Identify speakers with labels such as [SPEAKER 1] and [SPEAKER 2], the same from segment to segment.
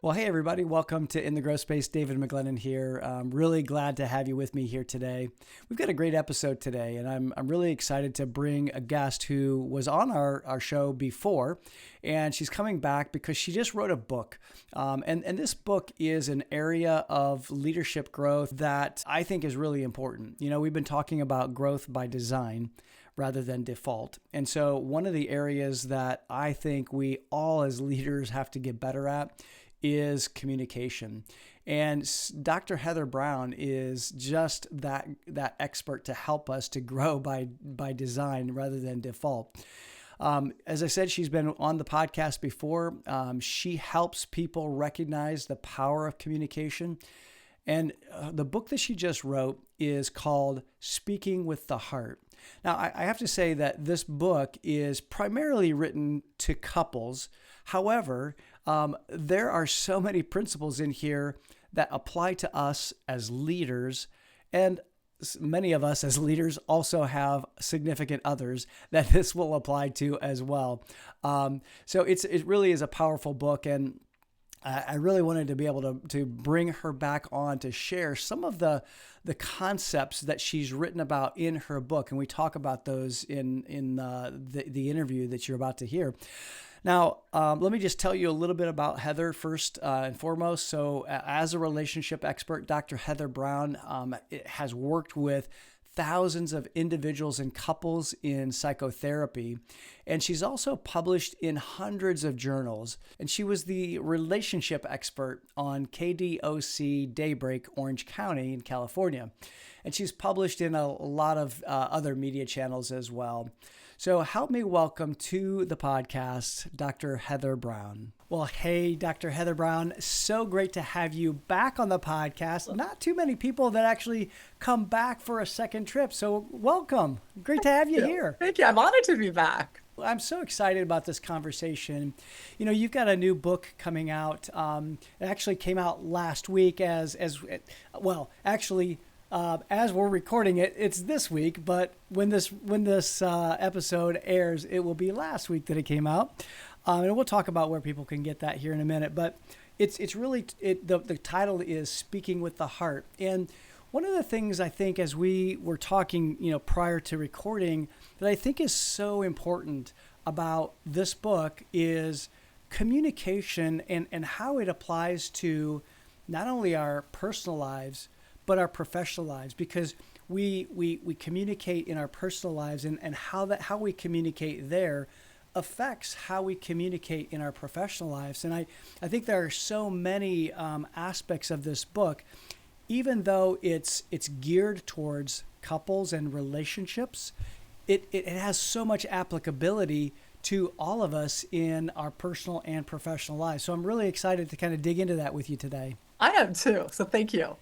[SPEAKER 1] Well, hey, everybody. Welcome to In the Growth Space. David McGlennon here. I'm really glad to have you with me here today. We've got a great episode today, and I'm really excited to bring a guest who was on our show before, and she's coming back because she just wrote a book. And this book is an area of leadership growth that I think is really important. You know, we've been talking about growth by design rather than default. And so one of the areas that I think we all as leaders have to get better at is communication. And Dr. Heather Browne is just that expert to help us to grow by design rather than default. As I said, she's been on the podcast before. She helps people recognize the power of communication. And the book that she just wrote is called Speaking with the Heart. Now, I have to say that this book is primarily written to couples. However, there are so many principles in here that apply to us as leaders, and many of us as leaders also have significant others that this will apply to as well. So it really is a powerful book, and I really wanted to be able to bring her back on to share some of the concepts that she's written about in her book, and we talk about those in the interview that you're about to hear. Now, let me just tell you a little bit about Heather first and foremost. So as a relationship expert, Dr. Heather Browne has worked with thousands of individuals and couples in psychotherapy. And she's also published in hundreds of journals. And she was the relationship expert on KDOC Daybreak, Orange County in California. And she's published in a lot of other media channels as well. So help me welcome to the podcast, Dr. Heather Browne. Well, hey, Dr. Heather Browne, so great to have you back on the podcast. Not too many people that actually come back for a second trip. So welcome. Great to have you here.
[SPEAKER 2] Thank you. I'm honored to be back.
[SPEAKER 1] I'm so excited about this conversation. You know, you've got a new book coming out. It actually came out last week as we're recording it, it's this week, but when this episode airs, it will be last week that it came out. And we'll talk about where people can get that here in a minute, but it's really, the title is Speaking with the Heart. And one of the things I think as we were talking, prior to recording, that I think is so important about this book is communication and how it applies to not only our personal lives, but our professional lives, because we communicate in our personal lives, and how we communicate there affects how we communicate in our professional lives. And I think there are so many aspects of this book, even though it's geared towards couples and relationships, it has so much applicability to all of us in our personal and professional lives. So I'm really excited to kind of dig into that with you today.
[SPEAKER 2] I am too, so thank you.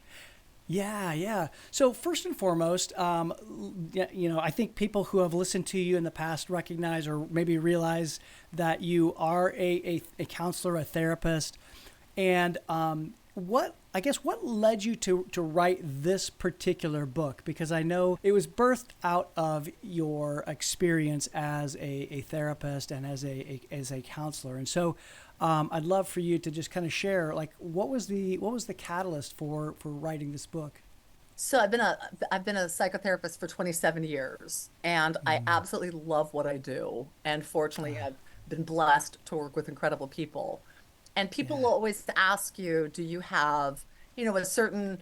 [SPEAKER 1] Yeah. So first and foremost, I think people who have listened to you in the past recognize or maybe realize that you are a counselor, a therapist. And what led you to write this particular book? Because I know it was birthed out of your experience as a therapist and as a counselor. And so I'd love for you to just kind of share, like, what was the catalyst for writing this book?
[SPEAKER 2] So I've been a psychotherapist for 27 years, and I absolutely love what I do. And fortunately, I've been blessed to work with incredible people. And people will always ask you, do you have, a certain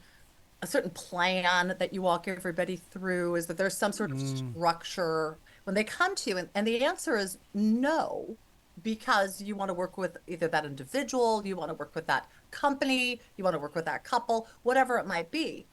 [SPEAKER 2] plan that you walk everybody through? Is that there's some sort of structure when they come to you? And the answer is no. Because you want to work with either that individual, you want to work with that company, you want to work with that couple, whatever it might be.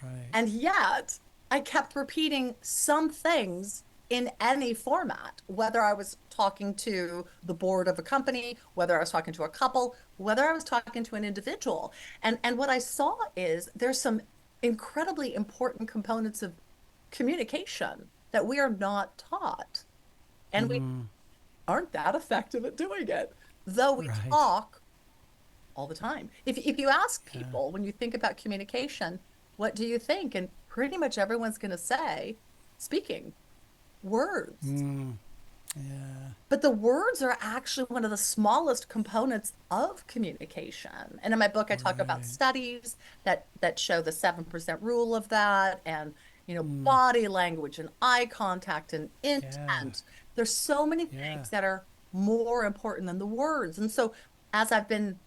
[SPEAKER 1] Right.
[SPEAKER 2] And yet I kept repeating some things in any format, whether I was talking to the board of a company, whether I was talking to a couple, whether I was talking to an individual. And what I saw is there's some incredibly important components of communication that we are not taught. And we aren't that effective at doing it, though we talk all the time. If you ask people, when you think about communication, what do you think? And pretty much everyone's going to say speaking, words.
[SPEAKER 1] Yeah.
[SPEAKER 2] But the words are actually one of the smallest components of communication. And in my book, I talk about
[SPEAKER 1] Right.
[SPEAKER 2] studies that show the 7% rule of that, and
[SPEAKER 1] Mm.
[SPEAKER 2] body language and eye contact and
[SPEAKER 1] Yeah.
[SPEAKER 2] intent. There's so many
[SPEAKER 1] Yeah.
[SPEAKER 2] things that are more important than the words. And so as I've been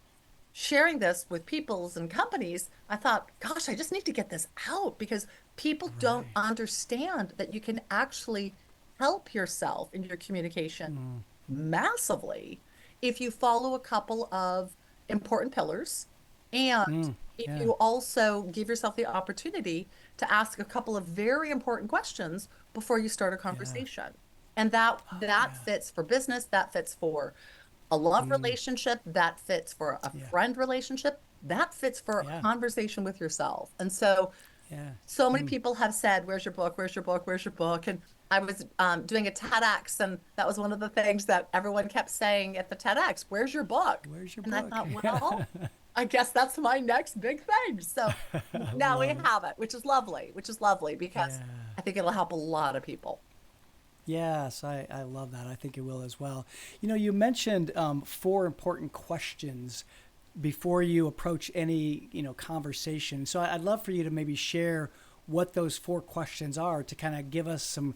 [SPEAKER 2] sharing this with peoples and companies, I thought, gosh, I just need to get this out because people don't
[SPEAKER 1] Right.
[SPEAKER 2] understand that you can actually help yourself in your communication
[SPEAKER 1] Mm.
[SPEAKER 2] massively if you follow a couple of important pillars, and
[SPEAKER 1] Mm.
[SPEAKER 2] if
[SPEAKER 1] Yeah.
[SPEAKER 2] you also give yourself the opportunity to ask a couple of very important questions before you start a
[SPEAKER 1] Yeah.
[SPEAKER 2] conversation. And that
[SPEAKER 1] Yeah.
[SPEAKER 2] fits for business, that fits for a love
[SPEAKER 1] Mm.
[SPEAKER 2] relationship, that fits for a
[SPEAKER 1] Yeah.
[SPEAKER 2] friend relationship, that fits for a
[SPEAKER 1] Yeah.
[SPEAKER 2] conversation with yourself. And so,
[SPEAKER 1] Yeah.
[SPEAKER 2] so many
[SPEAKER 1] Mm.
[SPEAKER 2] people have said, "Where's your book? Where's your book? Where's your book?" And I was doing a TEDx, and that was one of the things that everyone kept saying at the TEDx, "Where's your book?"
[SPEAKER 1] Where's your
[SPEAKER 2] And I
[SPEAKER 1] book?
[SPEAKER 2] thought, well, I guess that's my next big thing. So
[SPEAKER 1] I
[SPEAKER 2] now we
[SPEAKER 1] love it.
[SPEAKER 2] have it, which is lovely because
[SPEAKER 1] Yeah.
[SPEAKER 2] I think it'll help a lot of people.
[SPEAKER 1] Yes, I love that. I think it will as well. You mentioned four important questions before you approach any, conversation. So I'd love for you to maybe share what those four questions are to kind of give us some,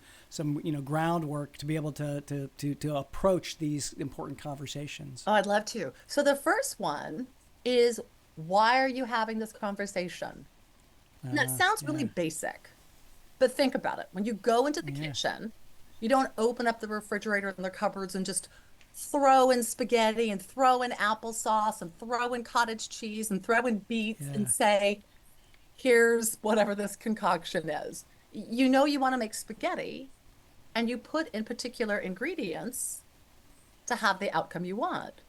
[SPEAKER 1] groundwork to be able to approach these important conversations.
[SPEAKER 2] Oh, I'd love to. So the first one is, why are you having this conversation? And that sounds really
[SPEAKER 1] Yeah.
[SPEAKER 2] basic, but think about it. When you go into the
[SPEAKER 1] Yeah.
[SPEAKER 2] kitchen, you don't open up the refrigerator and the cupboards and just throw in spaghetti and throw in applesauce and throw in cottage cheese and throw in beets and
[SPEAKER 1] Yeah.
[SPEAKER 2] say, here's whatever this concoction is. You want to make spaghetti, and you put in particular ingredients to have the outcome you want.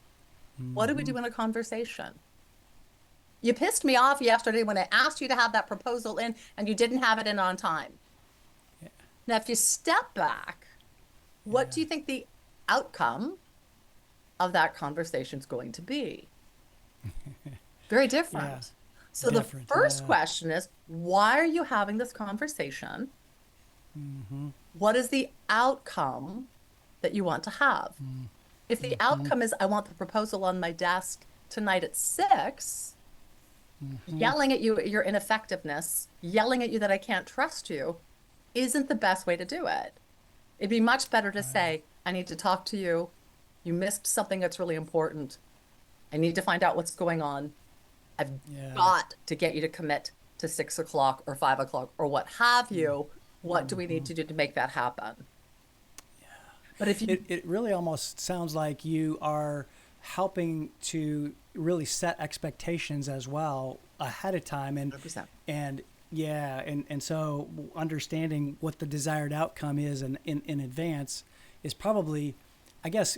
[SPEAKER 2] What do we
[SPEAKER 1] Mm-hmm.
[SPEAKER 2] do in a conversation? You pissed me off yesterday when I asked you to have that proposal in and you didn't have it in on time.
[SPEAKER 1] Yeah.
[SPEAKER 2] Now, if you step back, what
[SPEAKER 1] Yeah.
[SPEAKER 2] do you think the outcome of that conversation is going to be? Very
[SPEAKER 1] Yeah.
[SPEAKER 2] different. So the
[SPEAKER 1] Different.
[SPEAKER 2] first
[SPEAKER 1] Yeah.
[SPEAKER 2] question is, why are you having this conversation?
[SPEAKER 1] Mm-hmm.
[SPEAKER 2] What is the outcome that you want to have? If the
[SPEAKER 1] Mm-hmm.
[SPEAKER 2] outcome is, I want the proposal on my desk tonight at 6,
[SPEAKER 1] Mm-hmm.
[SPEAKER 2] yelling at you at your ineffectiveness, yelling at you that I can't trust you, isn't the best way to do it. It'd be much better to
[SPEAKER 1] Right.
[SPEAKER 2] say, I need to talk to you. You missed something that's really important. I need to find out what's going on. I've
[SPEAKER 1] Yeah.
[SPEAKER 2] got to get you to commit to 6 o'clock or 5 o'clock or what have you. What do we need
[SPEAKER 1] Mm-hmm.
[SPEAKER 2] to do to make that happen? But if you
[SPEAKER 1] It really almost sounds like you are helping to really set expectations as well ahead of time,
[SPEAKER 2] 100%.
[SPEAKER 1] and yeah, and so understanding what the desired outcome is in advance is probably, I guess,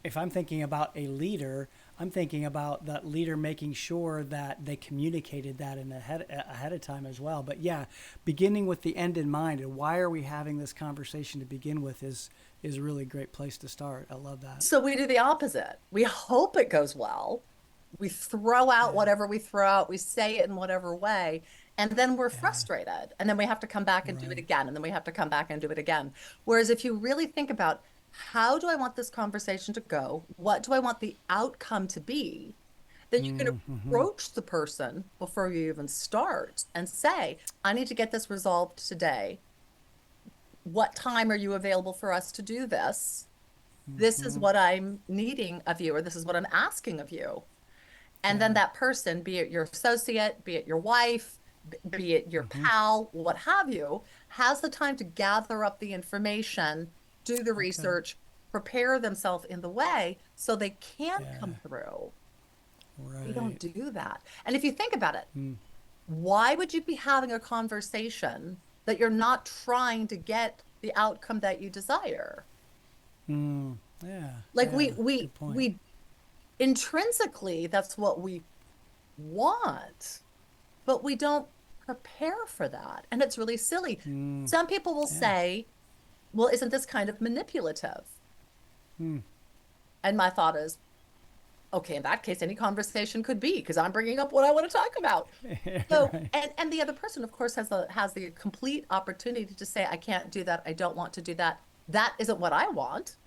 [SPEAKER 1] if I'm thinking about a leader, I'm thinking about that leader making sure that they communicated that ahead of time as well. But yeah, beginning with the end in mind and why are we having this conversation to begin with is a really great place to start. I love that.
[SPEAKER 2] So we do the opposite. We hope it goes well. We throw out
[SPEAKER 1] Yeah.
[SPEAKER 2] whatever we throw out. We say it in whatever way. And then we're
[SPEAKER 1] Yeah.
[SPEAKER 2] frustrated. And then we have to come back and do it
[SPEAKER 1] Right.
[SPEAKER 2] again. And then we have to come back and do it again. Whereas if you really think about, how do I want this conversation to go? What do I want the outcome to be? Then you can
[SPEAKER 1] Mm-hmm.
[SPEAKER 2] approach the person before you even start and say, I need to get this resolved today. What time are you available for us to do this? This is
[SPEAKER 1] Mm-hmm.
[SPEAKER 2] what I'm needing of you, or this is what I'm asking of you. And then
[SPEAKER 1] Yeah.
[SPEAKER 2] that person, be it your associate, be it your wife, be it your
[SPEAKER 1] Mm-hmm.
[SPEAKER 2] pal, what have you, has the time to gather up the information, do the
[SPEAKER 1] Okay.
[SPEAKER 2] research, prepare themselves in the way so they can
[SPEAKER 1] Yeah.
[SPEAKER 2] come through. We don't
[SPEAKER 1] Right.
[SPEAKER 2] do that. And if you think about it,
[SPEAKER 1] Mm.
[SPEAKER 2] why would you be having a conversation that you're not trying to get the outcome that you desire?
[SPEAKER 1] Mm. Yeah.
[SPEAKER 2] Like
[SPEAKER 1] Yeah. Good point.
[SPEAKER 2] we intrinsically, that's what we want, but we don't prepare for that. And it's really silly.
[SPEAKER 1] Mm.
[SPEAKER 2] Some people will
[SPEAKER 1] Yeah.
[SPEAKER 2] say, well, isn't this kind of manipulative?
[SPEAKER 1] Mm.
[SPEAKER 2] And my thought is, okay, in that case, any conversation could be, because I'm bringing up what I want to talk about. So,
[SPEAKER 1] Right.
[SPEAKER 2] and the other person, of course, has the complete opportunity to say, I can't do that. I don't want to do that. That isn't what I want.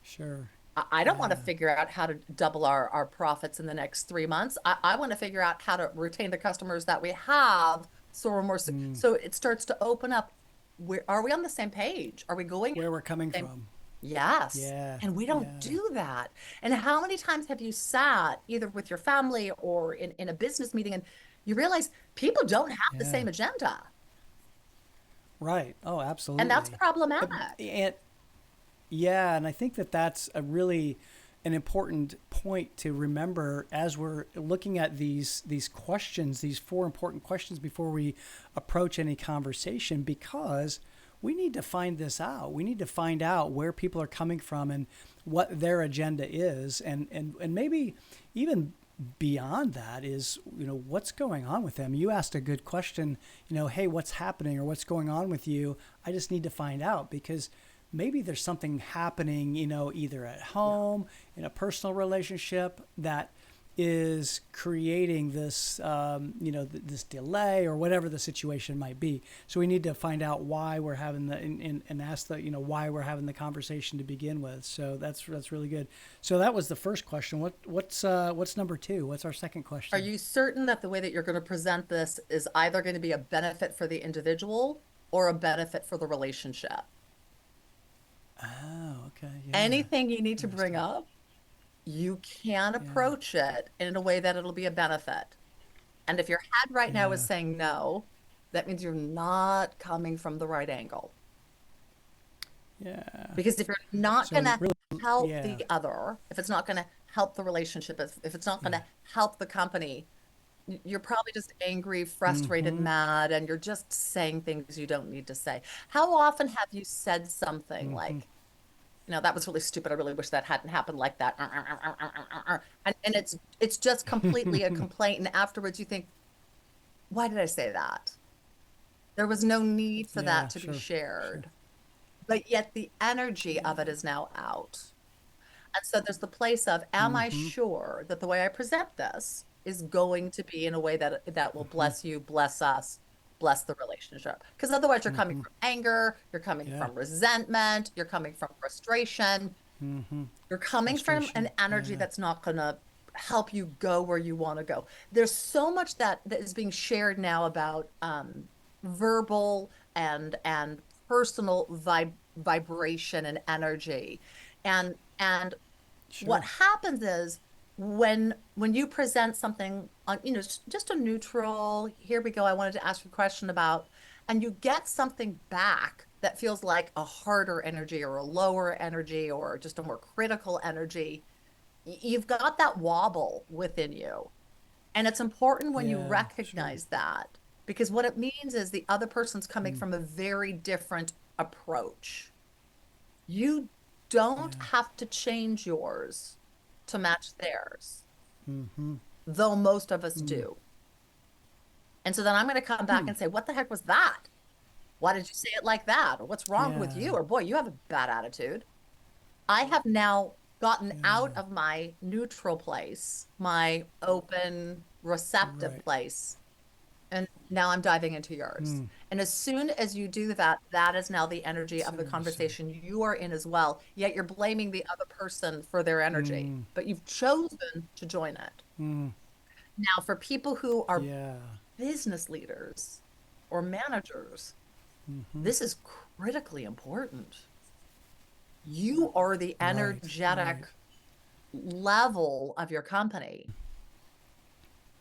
[SPEAKER 1] Sure.
[SPEAKER 2] I don't want to
[SPEAKER 1] Yeah.
[SPEAKER 2] figure out how to double our profits in the next 3 months. I want to figure out how to retain the customers that we have so we're more
[SPEAKER 1] Mm.
[SPEAKER 2] so it starts to open up. Where are we on the same page? Are we going in
[SPEAKER 1] Where we're coming
[SPEAKER 2] the same?
[SPEAKER 1] from.
[SPEAKER 2] Yes.
[SPEAKER 1] Yeah.
[SPEAKER 2] And we don't
[SPEAKER 1] Yeah.
[SPEAKER 2] do that. And how many times have you sat either with your family or in a business meeting and you realize people don't have the
[SPEAKER 1] Yeah.
[SPEAKER 2] same agenda?
[SPEAKER 1] Right. Oh,
[SPEAKER 2] And that's
[SPEAKER 1] absolutely.
[SPEAKER 2] problematic.
[SPEAKER 1] And yeah, and I think that that's a really an important point to remember as we're looking at these questions, these four important questions before we approach any conversation, because we need to find this out. We need to find out where people are coming from and what their agenda is, and maybe even beyond that is, what's going on with them. You asked a good question, hey, what's happening or what's going on with you? I just need to find out, because maybe there's something happening, either at
[SPEAKER 2] Yeah.
[SPEAKER 1] home, in a personal relationship, that is creating this, this delay or whatever the situation might be. So we need to find out why we're having and ask why we're having the conversation to begin with. So that's really good. So that was the first question. What's number two? What's our second
[SPEAKER 2] Are
[SPEAKER 1] question?
[SPEAKER 2] you certain that the way that you're going to present this is either going to be a benefit for the individual or a benefit for the relationship?
[SPEAKER 1] Oh, okay. Yeah.
[SPEAKER 2] Anything you need to bring
[SPEAKER 1] Interesting.
[SPEAKER 2] up, you can
[SPEAKER 1] Yeah.
[SPEAKER 2] approach it in a way that it'll be a benefit. And if your head right now is
[SPEAKER 1] Yeah.
[SPEAKER 2] saying no, that means you're not coming from the right angle.
[SPEAKER 1] Yeah.
[SPEAKER 2] Because if you're not going
[SPEAKER 1] So
[SPEAKER 2] to
[SPEAKER 1] really,
[SPEAKER 2] help
[SPEAKER 1] yeah.
[SPEAKER 2] the other, if it's not going to help the relationship, if it's not going
[SPEAKER 1] Yeah.
[SPEAKER 2] to help the company, you're probably just angry, frustrated,
[SPEAKER 1] Mm-hmm.
[SPEAKER 2] mad, and you're just saying things you don't need to say. How often have you said something
[SPEAKER 1] Mm-hmm.
[SPEAKER 2] like, that was really stupid. I really wish that hadn't happened like that. And it's just completely a complaint. And afterwards you think, why did I say that? There was no need for that
[SPEAKER 1] Yeah.
[SPEAKER 2] to be
[SPEAKER 1] Sure. Sure.
[SPEAKER 2] shared. But yet the energy of it is now out. And so there's the place of, am I
[SPEAKER 1] Mm-hmm.
[SPEAKER 2] sure that the way I present this is going to be in a way that will
[SPEAKER 1] Mm-hmm.
[SPEAKER 2] bless you, bless us, bless the relationship? Because otherwise you're coming
[SPEAKER 1] Mm-hmm.
[SPEAKER 2] from anger, you're coming
[SPEAKER 1] Yeah.
[SPEAKER 2] from resentment, you're coming from frustration,
[SPEAKER 1] Mm-hmm.
[SPEAKER 2] you're coming from an
[SPEAKER 1] Frustration.
[SPEAKER 2] energy
[SPEAKER 1] Yeah.
[SPEAKER 2] that's not going to help you go where you want to go. There's so much that is being shared now about verbal and personal vibration and energy. And what
[SPEAKER 1] Sure.
[SPEAKER 2] happens is when you present something on, just a neutral, here we go, I wanted to ask you a question about, and you get something back that feels like a harder energy or a lower energy or just a more critical energy, you've got that wobble within you. And it's important when you
[SPEAKER 1] Yeah. Sure.
[SPEAKER 2] recognize that, because what it means is the other person's coming
[SPEAKER 1] Mm.
[SPEAKER 2] from a very different approach. You don't
[SPEAKER 1] Yeah.
[SPEAKER 2] have to change yours to match theirs,
[SPEAKER 1] Mm-hmm.
[SPEAKER 2] though most of us
[SPEAKER 1] Mm.
[SPEAKER 2] do. And so then I'm going to come back
[SPEAKER 1] Hmm.
[SPEAKER 2] and say, what the heck was that? Why did you say it like that? Or what's wrong with
[SPEAKER 1] Yeah.
[SPEAKER 2] you? Or boy, you have a bad attitude. I have now gotten out
[SPEAKER 1] Yeah.
[SPEAKER 2] of my neutral place, my open, receptive
[SPEAKER 1] Right.
[SPEAKER 2] place, and now I'm diving into yours.
[SPEAKER 1] Mm.
[SPEAKER 2] And as soon as you do that, that is now the energy
[SPEAKER 1] See
[SPEAKER 2] of the
[SPEAKER 1] what you're saying.
[SPEAKER 2] conversation you are in as well. Yet you're blaming the other person for their energy,
[SPEAKER 1] Mm.
[SPEAKER 2] but you've chosen to join it.
[SPEAKER 1] Mm.
[SPEAKER 2] Now, for people who are
[SPEAKER 1] Yeah.
[SPEAKER 2] business leaders or managers,
[SPEAKER 1] Mm-hmm.
[SPEAKER 2] this is critically important. You are the
[SPEAKER 1] Right.
[SPEAKER 2] energetic
[SPEAKER 1] Right.
[SPEAKER 2] level of your company.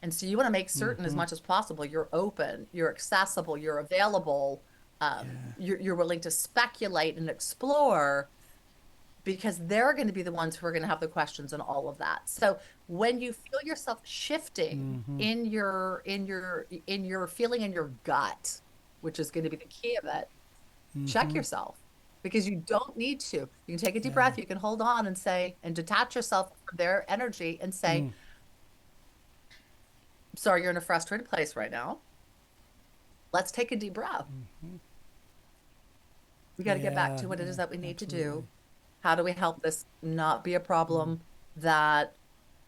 [SPEAKER 2] And so you want to make certain as
[SPEAKER 1] Mm-hmm.
[SPEAKER 2] much as possible you're open, you're accessible, you're available,
[SPEAKER 1] Yeah.
[SPEAKER 2] you're willing to speculate and explore because they're going to be the ones who are going to have the questions and all of that. So when you feel yourself shifting
[SPEAKER 1] Mm-hmm.
[SPEAKER 2] in your feeling in your gut, which is going to be the key of it, check
[SPEAKER 1] Mm-hmm.
[SPEAKER 2] yourself because you don't need to. You can take a deep
[SPEAKER 1] Yeah.
[SPEAKER 2] breath, you can hold on and say, and detach yourself from their energy and say,
[SPEAKER 1] Mm.
[SPEAKER 2] sorry, you're in a frustrated place right now. Let's take a deep breath.
[SPEAKER 1] Mm-hmm.
[SPEAKER 2] We got to get back
[SPEAKER 1] Yeah.
[SPEAKER 2] to what it is
[SPEAKER 1] Yeah.
[SPEAKER 2] that we need to
[SPEAKER 1] Absolutely.
[SPEAKER 2] do. How do we help this not be a
[SPEAKER 1] Mm.
[SPEAKER 2] problem that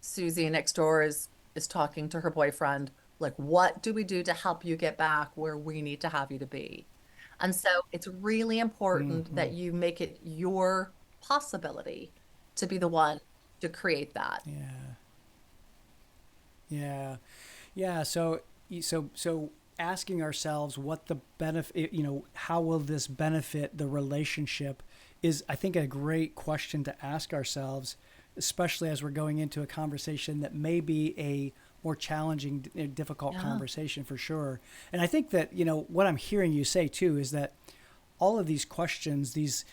[SPEAKER 2] Susie next door is talking to her boyfriend? Like, what do we do to help you get back where we need to have you to be? And so it's really important
[SPEAKER 1] Mm-hmm.
[SPEAKER 2] that you make it your possibility to be the one to create that.
[SPEAKER 1] Yeah. Yeah. Yeah. So asking ourselves what the benefit, how will this benefit the relationship is, I think, a great question to ask ourselves, especially as we're going into a conversation that may be a more challenging, difficult
[SPEAKER 2] Yeah.
[SPEAKER 1] conversation for sure. And I think that, what I'm hearing you say too is that all of these questions, these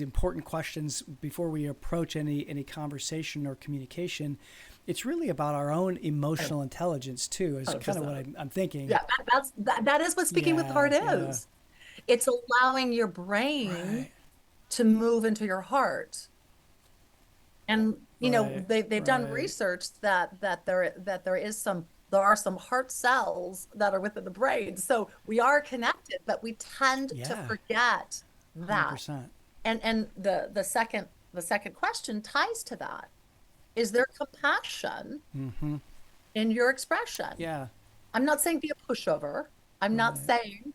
[SPEAKER 1] important questions before we approach any conversation or communication, it's really about our own emotional intelligence too. Is kind of what
[SPEAKER 2] 100%.
[SPEAKER 1] I'm thinking.
[SPEAKER 2] Yeah, that is what speaking with the
[SPEAKER 1] Yeah,
[SPEAKER 2] heart
[SPEAKER 1] yeah,
[SPEAKER 2] is. It's allowing your brain
[SPEAKER 1] right,
[SPEAKER 2] to move into your heart. And
[SPEAKER 1] right,
[SPEAKER 2] they've done
[SPEAKER 1] right.
[SPEAKER 2] research there are some heart cells that are within the brain. So we are connected, but we tend to
[SPEAKER 1] Yeah,
[SPEAKER 2] forget
[SPEAKER 1] one hundred
[SPEAKER 2] that.
[SPEAKER 1] percent.
[SPEAKER 2] And the second question ties to that. Is there compassion
[SPEAKER 1] Mm-hmm.
[SPEAKER 2] in your expression?
[SPEAKER 1] Yeah,
[SPEAKER 2] I'm not saying be a pushover. I'm not
[SPEAKER 1] right.
[SPEAKER 2] saying,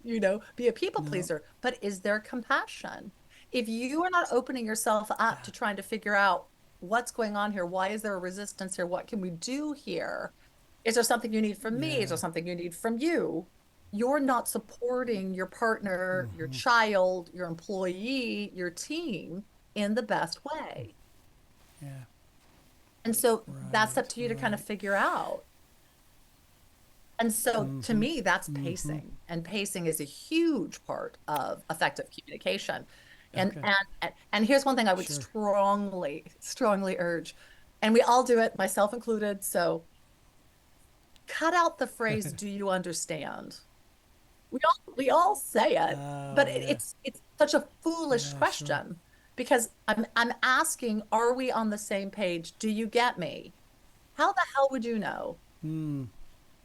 [SPEAKER 2] be a people
[SPEAKER 1] No.
[SPEAKER 2] pleaser, but is there compassion? If you are not opening yourself up to trying to figure out what's going on here, why is there a resistance here? What can we do here? Is there something you need from me? Is there
[SPEAKER 1] Yeah.
[SPEAKER 2] something you need from you? You're not supporting your partner, your
[SPEAKER 1] Mm-hmm.
[SPEAKER 2] child, your employee, your team in the best way.
[SPEAKER 1] Yeah.
[SPEAKER 2] And so that's up
[SPEAKER 1] Right.
[SPEAKER 2] to you to kind of
[SPEAKER 1] Right.
[SPEAKER 2] figend out. And so to
[SPEAKER 1] Mm-hmm.
[SPEAKER 2] me, that's
[SPEAKER 1] Mm-hmm.
[SPEAKER 2] pacing. And pacing is a huge part of effective communication.
[SPEAKER 1] Okay.
[SPEAKER 2] And here's one thing I would
[SPEAKER 1] Sure.
[SPEAKER 2] strongly urge. And we all do it, myself included. So cut out the phrase, do you understand? We all say it, but
[SPEAKER 1] Oh yeah.
[SPEAKER 2] it's such a foolish
[SPEAKER 1] Yeah. Sure.
[SPEAKER 2] question because I'm asking, are we on the same page? Do you get me? How the hell would you know?
[SPEAKER 1] Hmm.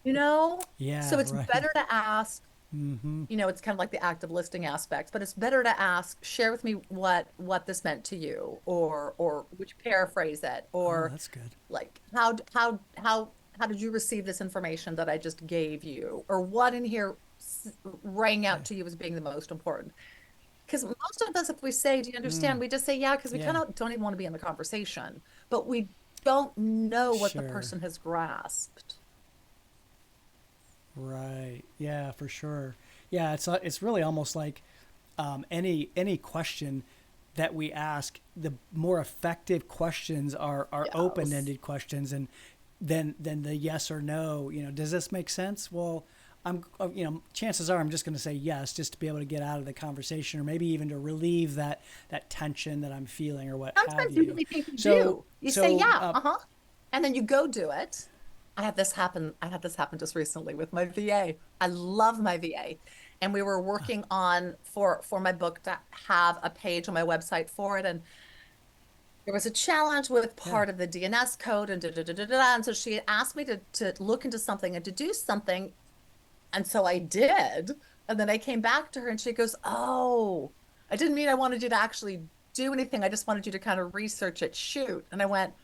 [SPEAKER 2] You know? So
[SPEAKER 1] Yeah.
[SPEAKER 2] it's
[SPEAKER 1] Right.
[SPEAKER 2] better to ask,
[SPEAKER 1] Mm-hmm.
[SPEAKER 2] it's kind of like the active listening aspect, but it's better to ask, share with me what this meant to you, or would you paraphrase it,
[SPEAKER 1] Oh,
[SPEAKER 2] or
[SPEAKER 1] that's good.
[SPEAKER 2] like how did you receive this information that I just gave you, or what in here rang out
[SPEAKER 1] Okay.
[SPEAKER 2] to you as being the most important? Because most of us, if we say, "Do you
[SPEAKER 1] Mm.
[SPEAKER 2] understand?" we just say, "Yeah," because we kind
[SPEAKER 1] Yeah.
[SPEAKER 2] of don't even want to be in the conversation, but we don't know what the
[SPEAKER 1] Sure.
[SPEAKER 2] person has grasped.
[SPEAKER 1] Right. Yeah. For sure. Yeah. It's really almost like any question that we ask, the more effective questions are open
[SPEAKER 2] Yes.
[SPEAKER 1] ended questions, and then the yes or no. Does this make sense? Well, chances are I'm just going to say yes, just to be able to get out of the conversation, or maybe even to relieve that tension that I'm feeling, or what have
[SPEAKER 2] Sometimes you
[SPEAKER 1] you.
[SPEAKER 2] really think you
[SPEAKER 1] So,
[SPEAKER 2] do. You say,
[SPEAKER 1] so
[SPEAKER 2] yeah, uh-huh. And then you go do it. I had this happen just recently with my VA. I love my VA. And we were working on for my book to have a page on my website for it. And there was a challenge with
[SPEAKER 1] yeah,
[SPEAKER 2] part of the DNS code and da da da da da. And so she asked me to look into something and to do something. And so I did. And then I came back to her and she goes, "Oh, I didn't mean I wanted you to actually do anything. I just wanted you to kind of research it, shoot." And I went,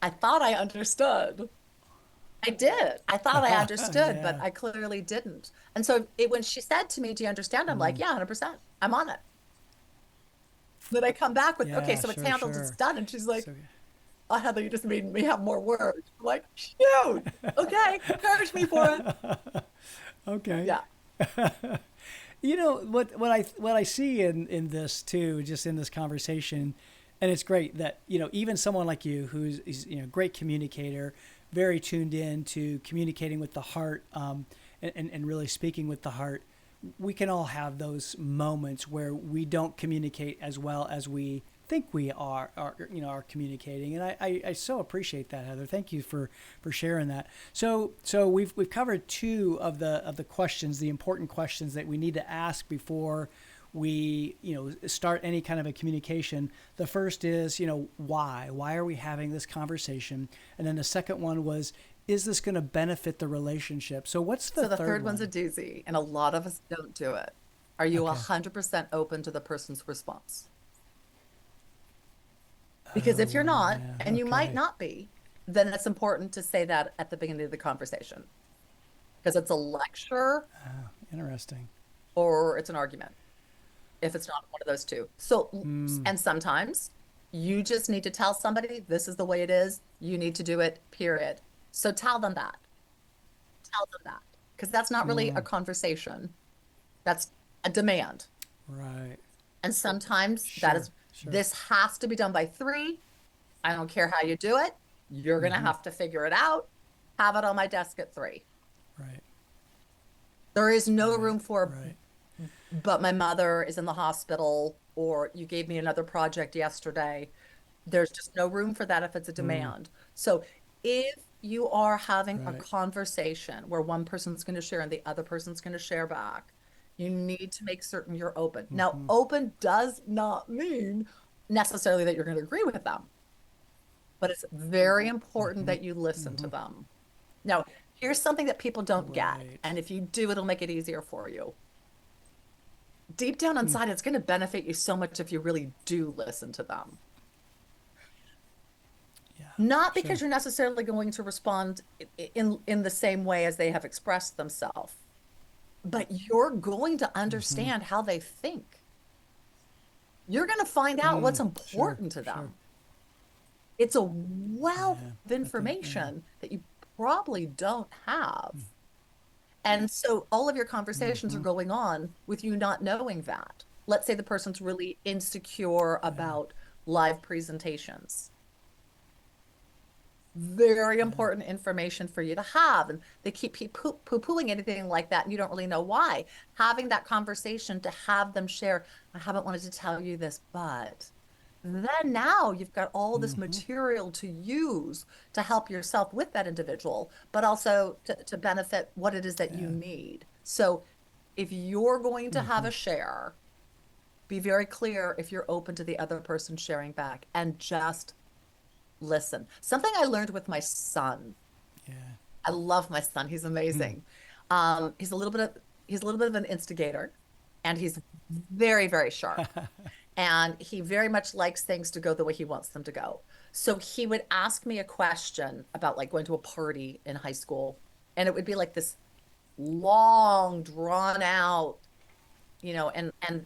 [SPEAKER 2] "I thought I understood. I did. I thought I understood, but
[SPEAKER 1] yeah,
[SPEAKER 2] I clearly didn't." And so when she said to me, "Do you understand?" I'm like,
[SPEAKER 1] mm,
[SPEAKER 2] "Yeah, 100%. I'm on it." Then I come back with, "Okay,
[SPEAKER 1] yeah,
[SPEAKER 2] so it's
[SPEAKER 1] sure,
[SPEAKER 2] handled, it's
[SPEAKER 1] sure.
[SPEAKER 2] done." And she's like,
[SPEAKER 1] So,
[SPEAKER 2] "Oh, Heather, you just made me have more words." I'm like, "Shoot. Okay, charge me for it."
[SPEAKER 1] okay.
[SPEAKER 2] Yeah.
[SPEAKER 1] What I see in this too, just in this conversation, and it's great that even someone like you who's is, great communicator, very tuned in to communicating with the heart, and really speaking with the heart. We can all have those moments where we don't communicate as well as we think we are communicating, and I so appreciate that, Heather. Thank you for sharing that. So we've covered two of the questions, the important questions that we need to ask before we start any kind of a communication. The first is, why are we having this conversation, and then the second one was, is this going to benefit the relationship? So what's the
[SPEAKER 2] So the
[SPEAKER 1] third
[SPEAKER 2] third one's a
[SPEAKER 1] one?
[SPEAKER 2] doozy, and a lot of us don't do it. Are you
[SPEAKER 1] Okay.
[SPEAKER 2] 100% open to the person's response? Because if you're
[SPEAKER 1] Oh
[SPEAKER 2] not,
[SPEAKER 1] yeah.
[SPEAKER 2] and you might
[SPEAKER 1] Okay.
[SPEAKER 2] not be, then it's important to say that at the beginning of the conversation because it's a lecture
[SPEAKER 1] Oh, interesting.
[SPEAKER 2] or it's an argument if it's not one of those two. So,
[SPEAKER 1] Hmm.
[SPEAKER 2] and sometimes You just need to tell somebody this is the way it is. You need to do it, period. So tell them that. Tell them that. Because that's not really a
[SPEAKER 1] Mm,
[SPEAKER 2] conversation. That's a demand.
[SPEAKER 1] right.
[SPEAKER 2] And sometimes that
[SPEAKER 1] Sure.
[SPEAKER 2] is,
[SPEAKER 1] Sure.
[SPEAKER 2] this has to be done by 3. I don't care how you do it. You're going to
[SPEAKER 1] Mm-hmm.
[SPEAKER 2] have to figure it out. Have it on my desk at 3.
[SPEAKER 1] Right.
[SPEAKER 2] There is no
[SPEAKER 1] Right.
[SPEAKER 2] room for,
[SPEAKER 1] Right.
[SPEAKER 2] but my mother is in the hospital, or you gave me another project yesterday. There's just no room for that if it's a
[SPEAKER 1] Mm,
[SPEAKER 2] demand. So if you are having a
[SPEAKER 1] right.
[SPEAKER 2] conversation where one person's going to share and the other person's going to share back, you need to make certain you're open. Now,
[SPEAKER 1] Mm-hmm.
[SPEAKER 2] open does not mean necessarily that you're going to agree with them, but it's very important
[SPEAKER 1] Mm-hmm.
[SPEAKER 2] that you listen to
[SPEAKER 1] Mm-hmm.
[SPEAKER 2] them. Now, here's something that people don't get,
[SPEAKER 1] Right.
[SPEAKER 2] and if you do, it'll make it easier for you. Deep down
[SPEAKER 1] Mm,
[SPEAKER 2] inside, it's going to benefit you so much if you really do listen to them.
[SPEAKER 1] yeah.
[SPEAKER 2] Not because
[SPEAKER 1] Sure.
[SPEAKER 2] you're necessarily going to respond in the same way as they have expressed themselves, but you're going to
[SPEAKER 1] Mm-hmm.
[SPEAKER 2] understand how they think. You're going to find out what's
[SPEAKER 1] Mm, sure.
[SPEAKER 2] important to
[SPEAKER 1] Sure.
[SPEAKER 2] them. It's a wealth
[SPEAKER 1] Yeah.
[SPEAKER 2] of
[SPEAKER 1] I think. Yeah.
[SPEAKER 2] information that you probably don't have. And so all of your conversations are
[SPEAKER 1] Mm-hmm.
[SPEAKER 2] going on with you not knowing that. Let's say the person's really insecure
[SPEAKER 1] Yeah.
[SPEAKER 2] about live presentations. Very
[SPEAKER 1] Yeah.
[SPEAKER 2] important information for you to have. And they keep poo-pooing anything like that, and you don't really know why. Having that conversation to have them share, I haven't wanted to tell you this, but then now you've got all this
[SPEAKER 1] Mm-hmm.
[SPEAKER 2] material to use to help yourself with that individual, but also to benefit what it is that you
[SPEAKER 1] Yeah.
[SPEAKER 2] need. So if you're going to have
[SPEAKER 1] Mm-hmm.
[SPEAKER 2] a share, be very clear if you're open to the other person sharing back and just listen. Something I learned with my son.
[SPEAKER 1] Yeah.
[SPEAKER 2] I love my son. He's
[SPEAKER 1] Mm.
[SPEAKER 2] amazing. He's a little bit of an instigator, and he's very, very sharp. And he very much likes things to go the way he wants them to go. So he would ask me a question about like going to a party in high school, and it would be like this long, drawn out, and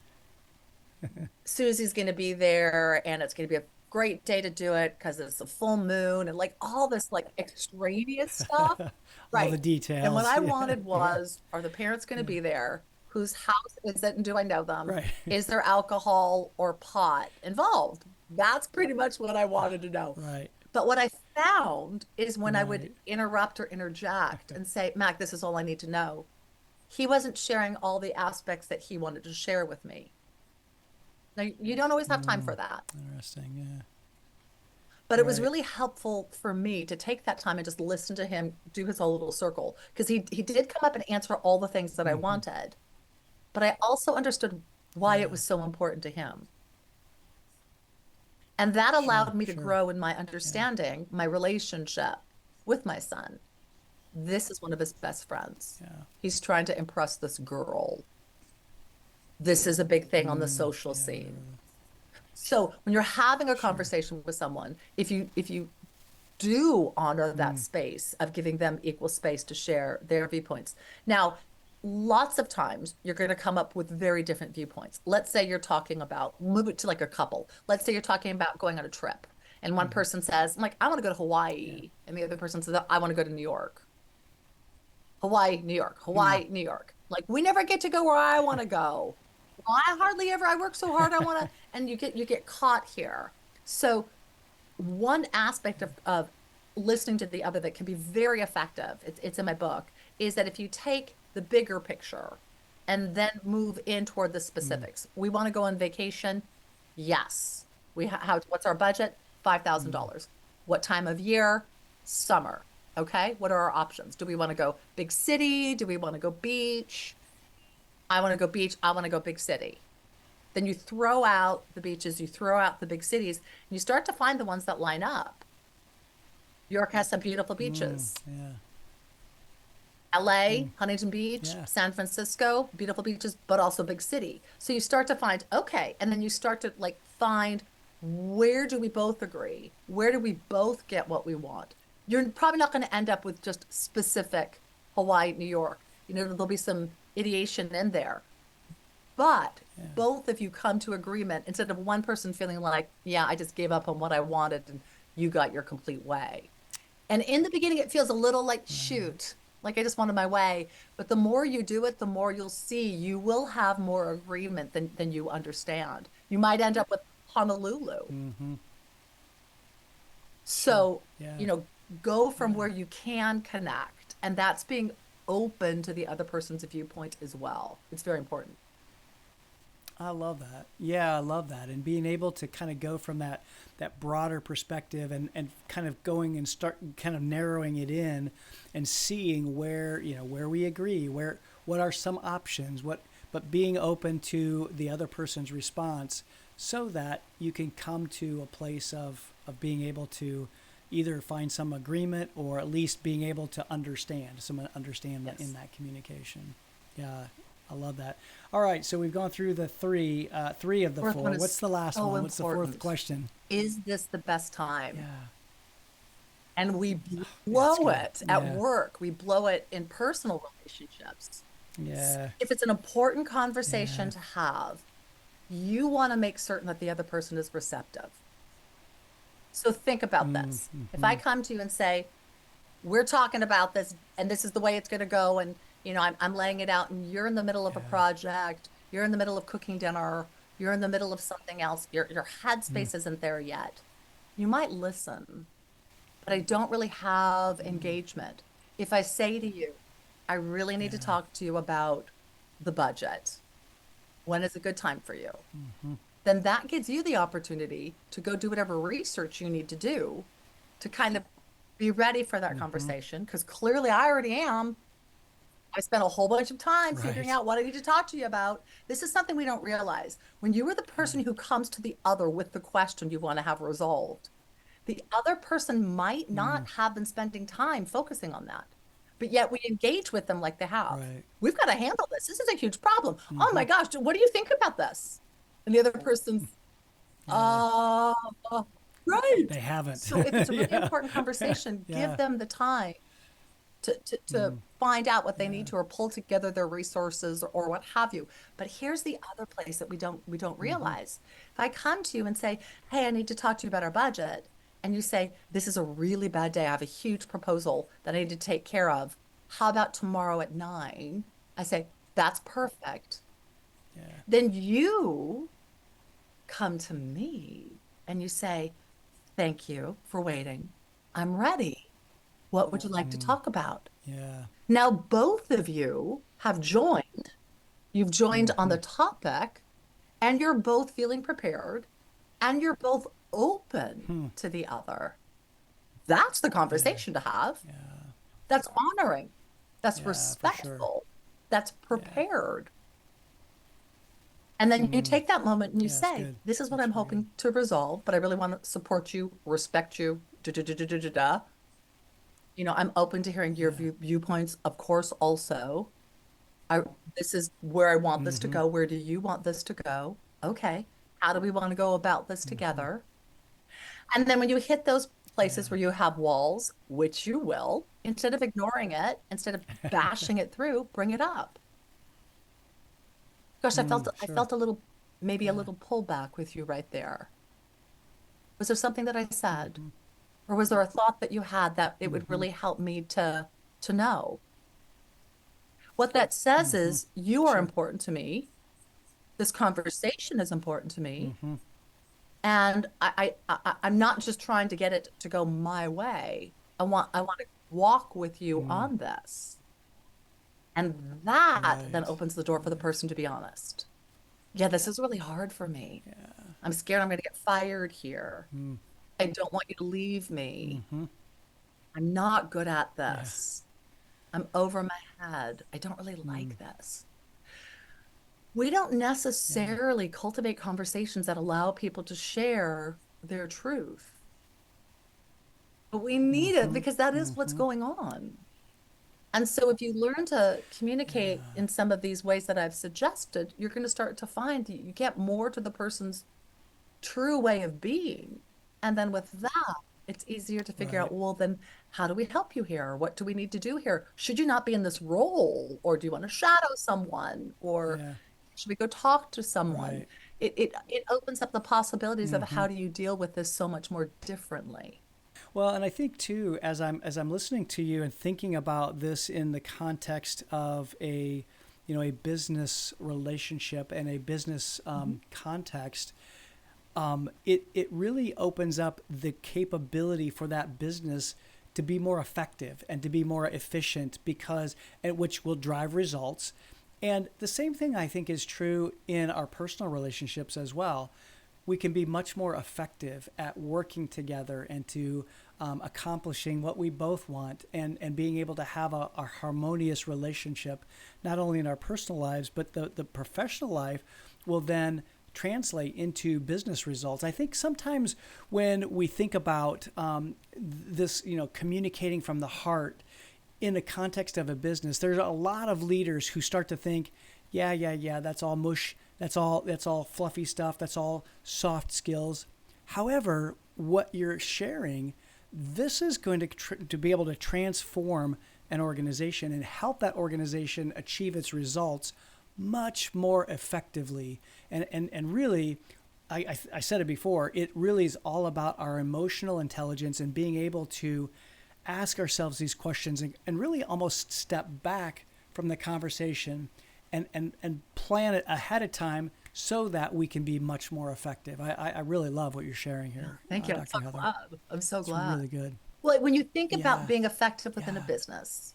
[SPEAKER 2] Susie's going to be there, and it's going to be a great day to do it because it's a full moon and like all this like extraneous stuff.
[SPEAKER 1] All the
[SPEAKER 2] Right. And what
[SPEAKER 1] details.
[SPEAKER 2] I
[SPEAKER 1] Yeah.
[SPEAKER 2] wanted
[SPEAKER 1] Yeah.
[SPEAKER 2] was, are the parents going to
[SPEAKER 1] Yeah.
[SPEAKER 2] be there? Whose house is it? And do I know them?
[SPEAKER 1] Right.
[SPEAKER 2] Is there alcohol or pot involved? That's pretty much what I wanted to know.
[SPEAKER 1] Right.
[SPEAKER 2] But what I found is when I would
[SPEAKER 1] Right.
[SPEAKER 2] interrupt or interject and say, Mac, this is all I need to know, he wasn't sharing all the aspects that he wanted to share with me. Now, you don't always have time for
[SPEAKER 1] Mm,
[SPEAKER 2] that,
[SPEAKER 1] interesting. Yeah.
[SPEAKER 2] but it was
[SPEAKER 1] Right.
[SPEAKER 2] really helpful for me to take that time and just listen to him do his whole little circle because he did come up and answer all the things that I
[SPEAKER 1] Mm-hmm.
[SPEAKER 2] wanted, but I also understood why it
[SPEAKER 1] Yeah.
[SPEAKER 2] was so important to him. And that allowed
[SPEAKER 1] Sure.
[SPEAKER 2] me to
[SPEAKER 1] Sure.
[SPEAKER 2] grow in my
[SPEAKER 1] Yeah.
[SPEAKER 2] understanding, my relationship with my son. This is one of his best friends.
[SPEAKER 1] Yeah.
[SPEAKER 2] He's trying to impress this girl. This is a big thing on the
[SPEAKER 1] Mm,
[SPEAKER 2] social
[SPEAKER 1] yeah.
[SPEAKER 2] scene. So when you're having a
[SPEAKER 1] Sure.
[SPEAKER 2] conversation with someone, if you do honor that
[SPEAKER 1] Mm,
[SPEAKER 2] space of giving them equal space to share their viewpoints. Now, lots of times you're going to come up with very different viewpoints. Let's say you're talking about, move it to like a couple. Let's say you're talking about going on a trip. And one
[SPEAKER 1] mm-hmm.
[SPEAKER 2] person says, I'm like, I want to go to
[SPEAKER 1] Yeah.
[SPEAKER 2] Hawaii. And the other person says, I want to go to New York. Hawaii, New York,
[SPEAKER 1] Mm,
[SPEAKER 2] Hawaii, New York. Like we never get to go where I want to go. Well, I hardly ever, I work so hard, I want to, and you get caught here. So one aspect of listening to the other that can be very effective, it's in my book, is that if you take the bigger picture and then move in toward the
[SPEAKER 1] mm,
[SPEAKER 2] specifics. We want to go on vacation. Yes. What's our budget?
[SPEAKER 1] mm,
[SPEAKER 2] $5,000. What time of year? Summer. Okay. What are our options? Do we want to go big city? Do we want to go beach? I want to go beach. I want to go big city. Then you throw out the beaches, you throw out the big cities, and you start to find the ones that line up. New York has some beautiful
[SPEAKER 1] mm,
[SPEAKER 2] beaches.
[SPEAKER 1] yeah.
[SPEAKER 2] LA,
[SPEAKER 1] Mm,
[SPEAKER 2] Huntington Beach,
[SPEAKER 1] yeah.
[SPEAKER 2] San Francisco, beautiful beaches, but also big city. So you start to find, okay, and then you start to like find where do we both agree? Where do we both get what we want? You're probably not going to end up with just specific Hawaii, New York. There'll be some ideation in there. But both of you come to agreement instead of one person feeling like, yeah, I just gave up on what I wanted and you got your complete way. And in the beginning, it feels a little like, shoot, like I just wanted my way. But the more you do it, the more you'll see you will have more agreement than you understand. You might end up with Honolulu.
[SPEAKER 1] Mm-hmm. Sure.
[SPEAKER 2] So,
[SPEAKER 1] Yeah.
[SPEAKER 2] go from
[SPEAKER 1] Yeah.
[SPEAKER 2] where you can connect. And that's being open to the other person's viewpoint as well. It's very important.
[SPEAKER 1] I love that. Yeah, I love that. And being able to kind of go from that broader perspective and kind of going and start kind of narrowing it in and seeing where, where we agree, what are some options, but being open to the other person's response so that you can come to a place of being able to either find some agreement or at least being able to understand some understanding in
[SPEAKER 2] Yes.
[SPEAKER 1] that communication. Yeah, I love that. All right, so we've gone through the three of the
[SPEAKER 2] Fourth one
[SPEAKER 1] four.
[SPEAKER 2] is
[SPEAKER 1] What's the last
[SPEAKER 2] so
[SPEAKER 1] one? What's the fourth
[SPEAKER 2] important.
[SPEAKER 1] question?
[SPEAKER 2] Is this the best time?
[SPEAKER 1] Yeah,
[SPEAKER 2] And we
[SPEAKER 1] that's
[SPEAKER 2] blow
[SPEAKER 1] good.
[SPEAKER 2] it at
[SPEAKER 1] Yeah,
[SPEAKER 2] work. We blow it in personal relationships.
[SPEAKER 1] yeah,
[SPEAKER 2] If it's an important conversation
[SPEAKER 1] yeah.
[SPEAKER 2] to have, you want to make certain that the other person is receptive. So think about this. If I
[SPEAKER 1] Mm-hmm.
[SPEAKER 2] come to you and say, we're talking about this and this is the way it's going to go, and I'm laying it out, and you're in the middle of a
[SPEAKER 1] Yeah.
[SPEAKER 2] project, you're in the middle of cooking dinner, you're in the middle of something else, your
[SPEAKER 1] Mm,
[SPEAKER 2] headspace isn't there yet. You might listen, but I don't really have engagement. If I say to you, I really need to
[SPEAKER 1] yeah.
[SPEAKER 2] talk to you about the budget, when is a good time for you?
[SPEAKER 1] Mm-hmm.
[SPEAKER 2] Then that gives you the opportunity to go do whatever research you need to do to kind of be ready for that
[SPEAKER 1] Mm-hmm.
[SPEAKER 2] conversation. Because clearly I already am. I spent a whole bunch of time figuring
[SPEAKER 1] Right.
[SPEAKER 2] out what I need to talk to you about. This is something we don't realize. When you are the person who comes to the other with the question you want to have resolved, the other person might
[SPEAKER 1] Mm,
[SPEAKER 2] not have been spending time focusing on that, but yet we engage with them like they have.
[SPEAKER 1] right.
[SPEAKER 2] We've got to handle this. This is a huge problem. Oh
[SPEAKER 1] Mm-hmm.
[SPEAKER 2] my gosh, what do you think about this? And the other person's,
[SPEAKER 1] Yeah.
[SPEAKER 2] uh, right.
[SPEAKER 1] They haven't.
[SPEAKER 2] So if it's a really
[SPEAKER 1] Yeah.
[SPEAKER 2] important conversation, give
[SPEAKER 1] Yeah.
[SPEAKER 2] them the time to
[SPEAKER 1] Mm,
[SPEAKER 2] find out what they need
[SPEAKER 1] yeah.
[SPEAKER 2] to or pull together their resources or what have you. But here's the other place that we don't
[SPEAKER 1] Mm-hmm.
[SPEAKER 2] realize. If I come to you and say, "Hey, I need to talk to you about our budget," and you say, "This is a really bad day. I have a huge proposal that I need to take care of. How about tomorrow at 9?" I say, "That's perfect."
[SPEAKER 1] Yeah.
[SPEAKER 2] Then you come to me and you say, "Thank you for waiting. I'm ready. What would you like to
[SPEAKER 1] Mm,
[SPEAKER 2] talk about?"
[SPEAKER 1] yeah.
[SPEAKER 2] Now, both of you have joined. You've joined on
[SPEAKER 1] Mm-hmm.
[SPEAKER 2] the topic, and you're both feeling prepared, and you're both open
[SPEAKER 1] Hmm.
[SPEAKER 2] to the other. That's the
[SPEAKER 1] Yeah.
[SPEAKER 2] conversation to have.
[SPEAKER 1] Yeah.
[SPEAKER 2] That's honoring. That's
[SPEAKER 1] Yeah. For sure.
[SPEAKER 2] respectful. That's
[SPEAKER 1] Yeah.
[SPEAKER 2] prepared. And then you
[SPEAKER 1] Mm,
[SPEAKER 2] take that moment and you
[SPEAKER 1] yeah. That's
[SPEAKER 2] say,
[SPEAKER 1] good.
[SPEAKER 2] "This is what
[SPEAKER 1] That's
[SPEAKER 2] I'm
[SPEAKER 1] very good.
[SPEAKER 2] hoping to resolve, but I really want to support you, respect you. Da, da, da, da, da, da, da. I'm open to hearing your
[SPEAKER 1] Yeah.
[SPEAKER 2] viewpoints, of course, also. I this is where I want this to
[SPEAKER 1] Mm-hmm.
[SPEAKER 2] go. Where do you want this to go? Okay. How do we want to go about this
[SPEAKER 1] Mm-hmm.
[SPEAKER 2] together?" And then when you hit those places
[SPEAKER 1] Yeah.
[SPEAKER 2] where you have walls, which you will, instead of ignoring it, instead of bashing it through, bring it up. Gosh, I felt
[SPEAKER 1] Mm,
[SPEAKER 2] I
[SPEAKER 1] sure.
[SPEAKER 2] felt a little, maybe a
[SPEAKER 1] Yeah.
[SPEAKER 2] little pullback with you right there. Was there something that I said?
[SPEAKER 1] Mm-hmm.
[SPEAKER 2] Or was there a thought that you had that it would
[SPEAKER 1] Mm-hmm.
[SPEAKER 2] really help me to know? What that says
[SPEAKER 1] Mm-hmm.
[SPEAKER 2] is you are
[SPEAKER 1] Sure.
[SPEAKER 2] important to me. This conversation is important to me.
[SPEAKER 1] Mm-hmm.
[SPEAKER 2] And I'm not just trying to get it to go my way. I want to walk with you
[SPEAKER 1] Mm,
[SPEAKER 2] on this. And that then
[SPEAKER 1] right.
[SPEAKER 2] opens the door for the
[SPEAKER 1] Right.
[SPEAKER 2] person to be honest. Yeah, this is really hard for me.
[SPEAKER 1] Yeah.
[SPEAKER 2] I'm scared I'm going to get fired here.
[SPEAKER 1] Mm,
[SPEAKER 2] I don't want you to leave me.
[SPEAKER 1] mm-hmm.
[SPEAKER 2] I'm not good at
[SPEAKER 1] Yeah.
[SPEAKER 2] this. I'm over my head. I don't really
[SPEAKER 1] Mm,
[SPEAKER 2] like this. We don't
[SPEAKER 1] yeah.
[SPEAKER 2] necessarily cultivate conversations that allow people to share their truth, but we need it
[SPEAKER 1] Mm-hmm.
[SPEAKER 2] because that is what's
[SPEAKER 1] Mm-hmm.
[SPEAKER 2] going on. And so, if you learn to communicate
[SPEAKER 1] Yeah.
[SPEAKER 2] in some of these ways that I've suggested, you're going to start to find that you get more to the person's true way of being. And then with that, it's easier to figure out,
[SPEAKER 1] Right.
[SPEAKER 2] well, then how do we help you here? What do we need to do here? Should you not be in this role? Or do you want to shadow someone? Or
[SPEAKER 1] Yeah.
[SPEAKER 2] Should we go talk to someone?
[SPEAKER 1] Right.
[SPEAKER 2] It opens up the possibilities of
[SPEAKER 1] Hmm.
[SPEAKER 2] how do you deal with this so much more differently.
[SPEAKER 1] Well, and I think too, as I'm listening to you and thinking about this in the context of a business relationship and a business
[SPEAKER 2] Mhm.
[SPEAKER 1] context, it really opens up the capability for that business to be more effective and to be more efficient because and which will drive results. And the same thing I think is true in our personal relationships as well. We can be much more effective at working together and to accomplishing what we both want and being able to have a harmonious relationship, not only in our personal lives, but the professional life will then translate into business results. I think sometimes when we think about this, communicating from the heart in the context of a business, there's a lot of leaders who start to think, yeah, that's all mush, that's all fluffy stuff, that's all soft skills. However, what you're sharing, this is going to be able to transform an organization and help that organization achieve its results much more effectively. And really, I said it before, it really is all about our emotional intelligence and being able to ask ourselves these questions and really almost step back from the conversation and plan it ahead of time so that we can be much more effective. I really love what you're sharing here,
[SPEAKER 2] Thank you. I'm so
[SPEAKER 1] Dr. Heather.
[SPEAKER 2] glad. I'm so
[SPEAKER 1] It's
[SPEAKER 2] glad.
[SPEAKER 1] really good.
[SPEAKER 2] Well, when you think about
[SPEAKER 1] Yeah,
[SPEAKER 2] being effective within a
[SPEAKER 1] yeah.
[SPEAKER 2] business,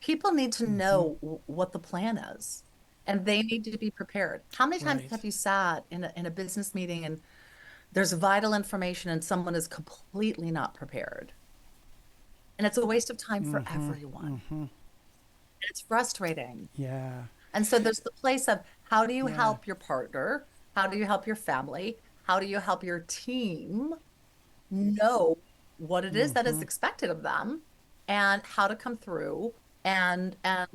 [SPEAKER 2] people need to
[SPEAKER 1] Hmm.
[SPEAKER 2] know what the plan is and they need to be prepared. How many times
[SPEAKER 1] Right.
[SPEAKER 2] have you sat in a business meeting and there's vital information and someone is completely not prepared? And it's a waste of time for
[SPEAKER 1] Hmm.
[SPEAKER 2] everyone.
[SPEAKER 1] Hmm.
[SPEAKER 2] It's frustrating.
[SPEAKER 1] Yeah,
[SPEAKER 2] And so there's the place of how do you
[SPEAKER 1] yeah.
[SPEAKER 2] help your partner? How do you help your family? How do you help your team know what it is that is
[SPEAKER 1] Hmm.
[SPEAKER 2] expected of them and how to come through and
[SPEAKER 1] Yeah.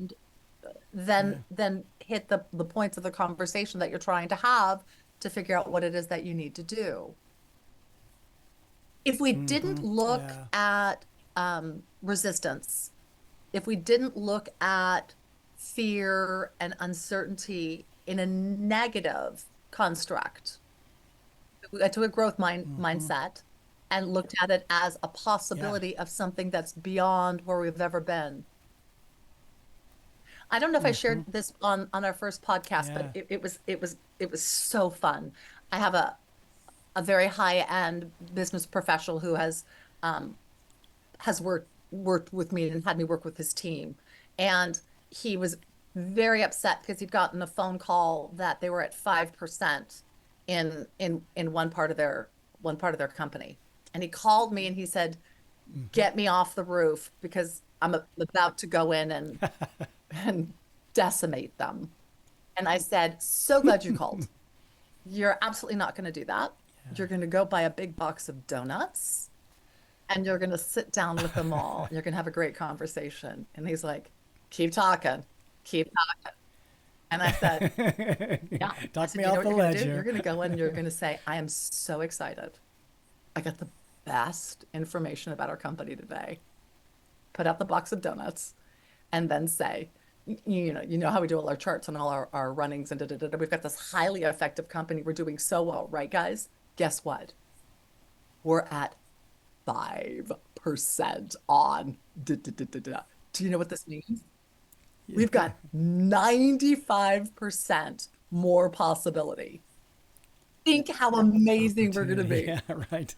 [SPEAKER 2] then hit the points of the conversation that you're trying to have to figure out what it is that you need to do. If we didn't
[SPEAKER 1] Hmm.
[SPEAKER 2] look
[SPEAKER 1] Yeah.
[SPEAKER 2] at resistance, if we didn't look at fear and uncertainty in a negative construct, to a
[SPEAKER 1] Hmm.
[SPEAKER 2] mindset and looked at it as a
[SPEAKER 1] Yeah.
[SPEAKER 2] possibility of something that's beyond where we've ever been. I don't know if I
[SPEAKER 1] Hmm.
[SPEAKER 2] shared this on our first podcast, but
[SPEAKER 1] Yeah.
[SPEAKER 2] it was so fun. I have a very high end business professional who um, has worked with me and had me work with his team. And he was very upset because he'd gotten a phone call that they were at 5% in one part of their company. And he called me and he said,
[SPEAKER 1] Hmm.
[SPEAKER 2] "Get me off the roof because I'm about to go in and decimate them." And I said, "So glad you called. You're absolutely not going to do that. You're going to go buy a big box of donuts and you're going to sit down with them all and you're going to have a great conversation." And he's like, "Keep talking, keep talking." And I said, "Yeah." I
[SPEAKER 1] Talk
[SPEAKER 2] said,
[SPEAKER 1] me
[SPEAKER 2] "You know
[SPEAKER 1] off
[SPEAKER 2] what
[SPEAKER 1] the
[SPEAKER 2] you're going to
[SPEAKER 1] ledge
[SPEAKER 2] do? You're
[SPEAKER 1] here.
[SPEAKER 2] going to go in and you're going to say, 'I am so excited. I got the best information about our company today.' Put out the box of donuts and then say, you know how we do all our charts and all our runnings and da, da, da, da. We've got this highly effective company. We're doing so well, right, guys? Guess what? We're at 5% on da, da, da, da, da. Do you know what this means?
[SPEAKER 1] Yeah.
[SPEAKER 2] We've got 95% more possibility. Think how amazing we're going to
[SPEAKER 1] Opportunity.
[SPEAKER 2] be.
[SPEAKER 1] Yeah, right.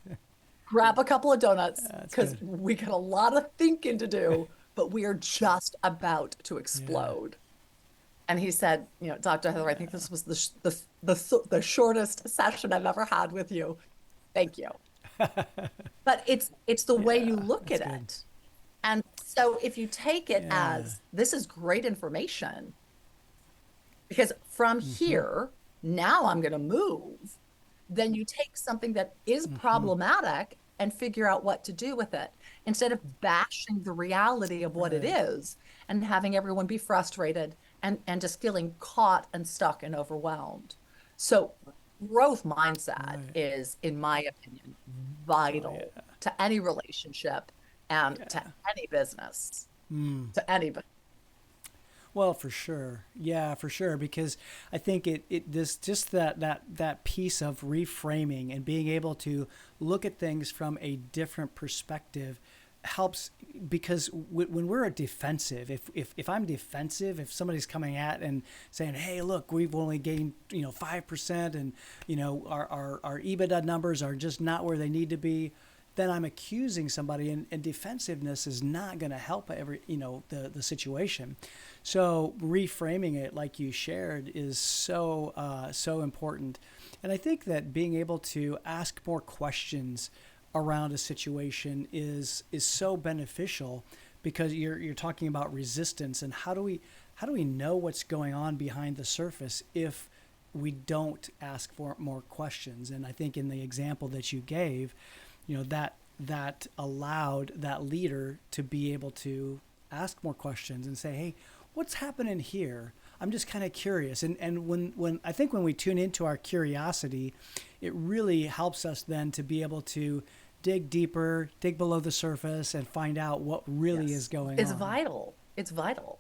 [SPEAKER 2] Grab a couple of donuts
[SPEAKER 1] That's
[SPEAKER 2] because
[SPEAKER 1] good.
[SPEAKER 2] we got a lot of thinking to do, but we are just about to
[SPEAKER 1] Yeah.
[SPEAKER 2] explode. And he said, "Dr. Heather, I think
[SPEAKER 1] Yeah.
[SPEAKER 2] this was the shortest session I've ever had with you. Thank you." But it's the way you
[SPEAKER 1] Yeah.
[SPEAKER 2] look
[SPEAKER 1] That's
[SPEAKER 2] at
[SPEAKER 1] good.
[SPEAKER 2] it. And so if you take it
[SPEAKER 1] Yeah.
[SPEAKER 2] as this is great information, because from
[SPEAKER 1] Hmm.
[SPEAKER 2] here, now I'm going to move, then you take something that is
[SPEAKER 1] Hmm.
[SPEAKER 2] problematic and figure out what to do with it instead of bashing the reality of what it
[SPEAKER 1] Right.
[SPEAKER 2] is and having everyone be frustrated and just feeling caught and stuck and overwhelmed. So, growth mindset
[SPEAKER 1] Right.
[SPEAKER 2] is, in my opinion,
[SPEAKER 1] Oh
[SPEAKER 2] vital
[SPEAKER 1] yeah.
[SPEAKER 2] to any relationship and to
[SPEAKER 1] Yeah.
[SPEAKER 2] any business,
[SPEAKER 1] Mm.
[SPEAKER 2] to any.
[SPEAKER 1] Well, for sure. Yeah, for sure. Because I think this just that piece of reframing and being able to look at things from a different perspective helps because when we're a defensive, if I'm defensive, if somebody's coming at and saying, hey, look, we've only gained, 5% and, our EBITDA numbers are just not where they need to be, then I'm accusing somebody, and defensiveness is not going to help the situation. So reframing it, like you shared, is so important. And I think that being able to ask more questions around a situation is so beneficial because you're talking about resistance and how do we know what's going on behind the surface if we don't ask for more questions. And I think in the example that you gave, that allowed that leader to be able to ask more questions and say, hey, what's happening here? I'm just kind of curious. And when I think when we tune into our curiosity, it really helps us then to be able to dig deeper, dig below the surface, and find out what really is
[SPEAKER 2] Yes.
[SPEAKER 1] going
[SPEAKER 2] It's
[SPEAKER 1] on.
[SPEAKER 2] vital. It's vital.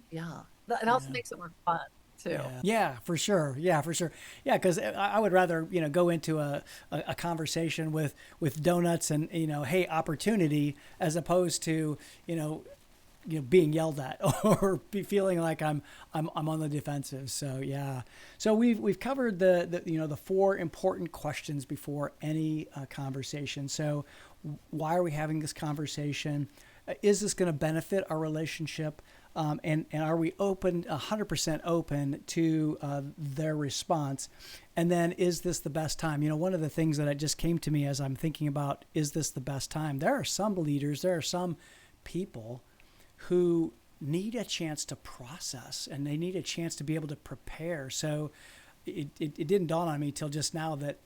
[SPEAKER 2] Yeah. It also
[SPEAKER 1] Yeah.
[SPEAKER 2] makes it more fun too.
[SPEAKER 1] Yeah. Yeah, for sure. Yeah, for sure. Yeah, because I would rather go into a conversation with donuts and hey, opportunity, as opposed to being yelled at or be feeling like I'm on the defensive. So yeah. So we've covered the four important questions before any conversation. So why are we having this conversation? Is this going to benefit our relationship? And are we 100% open to their response? And then, is this the best time? One of the things that just came to me as I'm thinking about, is this the best time? There are some leaders, there are some people who need a chance to process, and they need a chance to be able to prepare. So it didn't dawn on me till just now that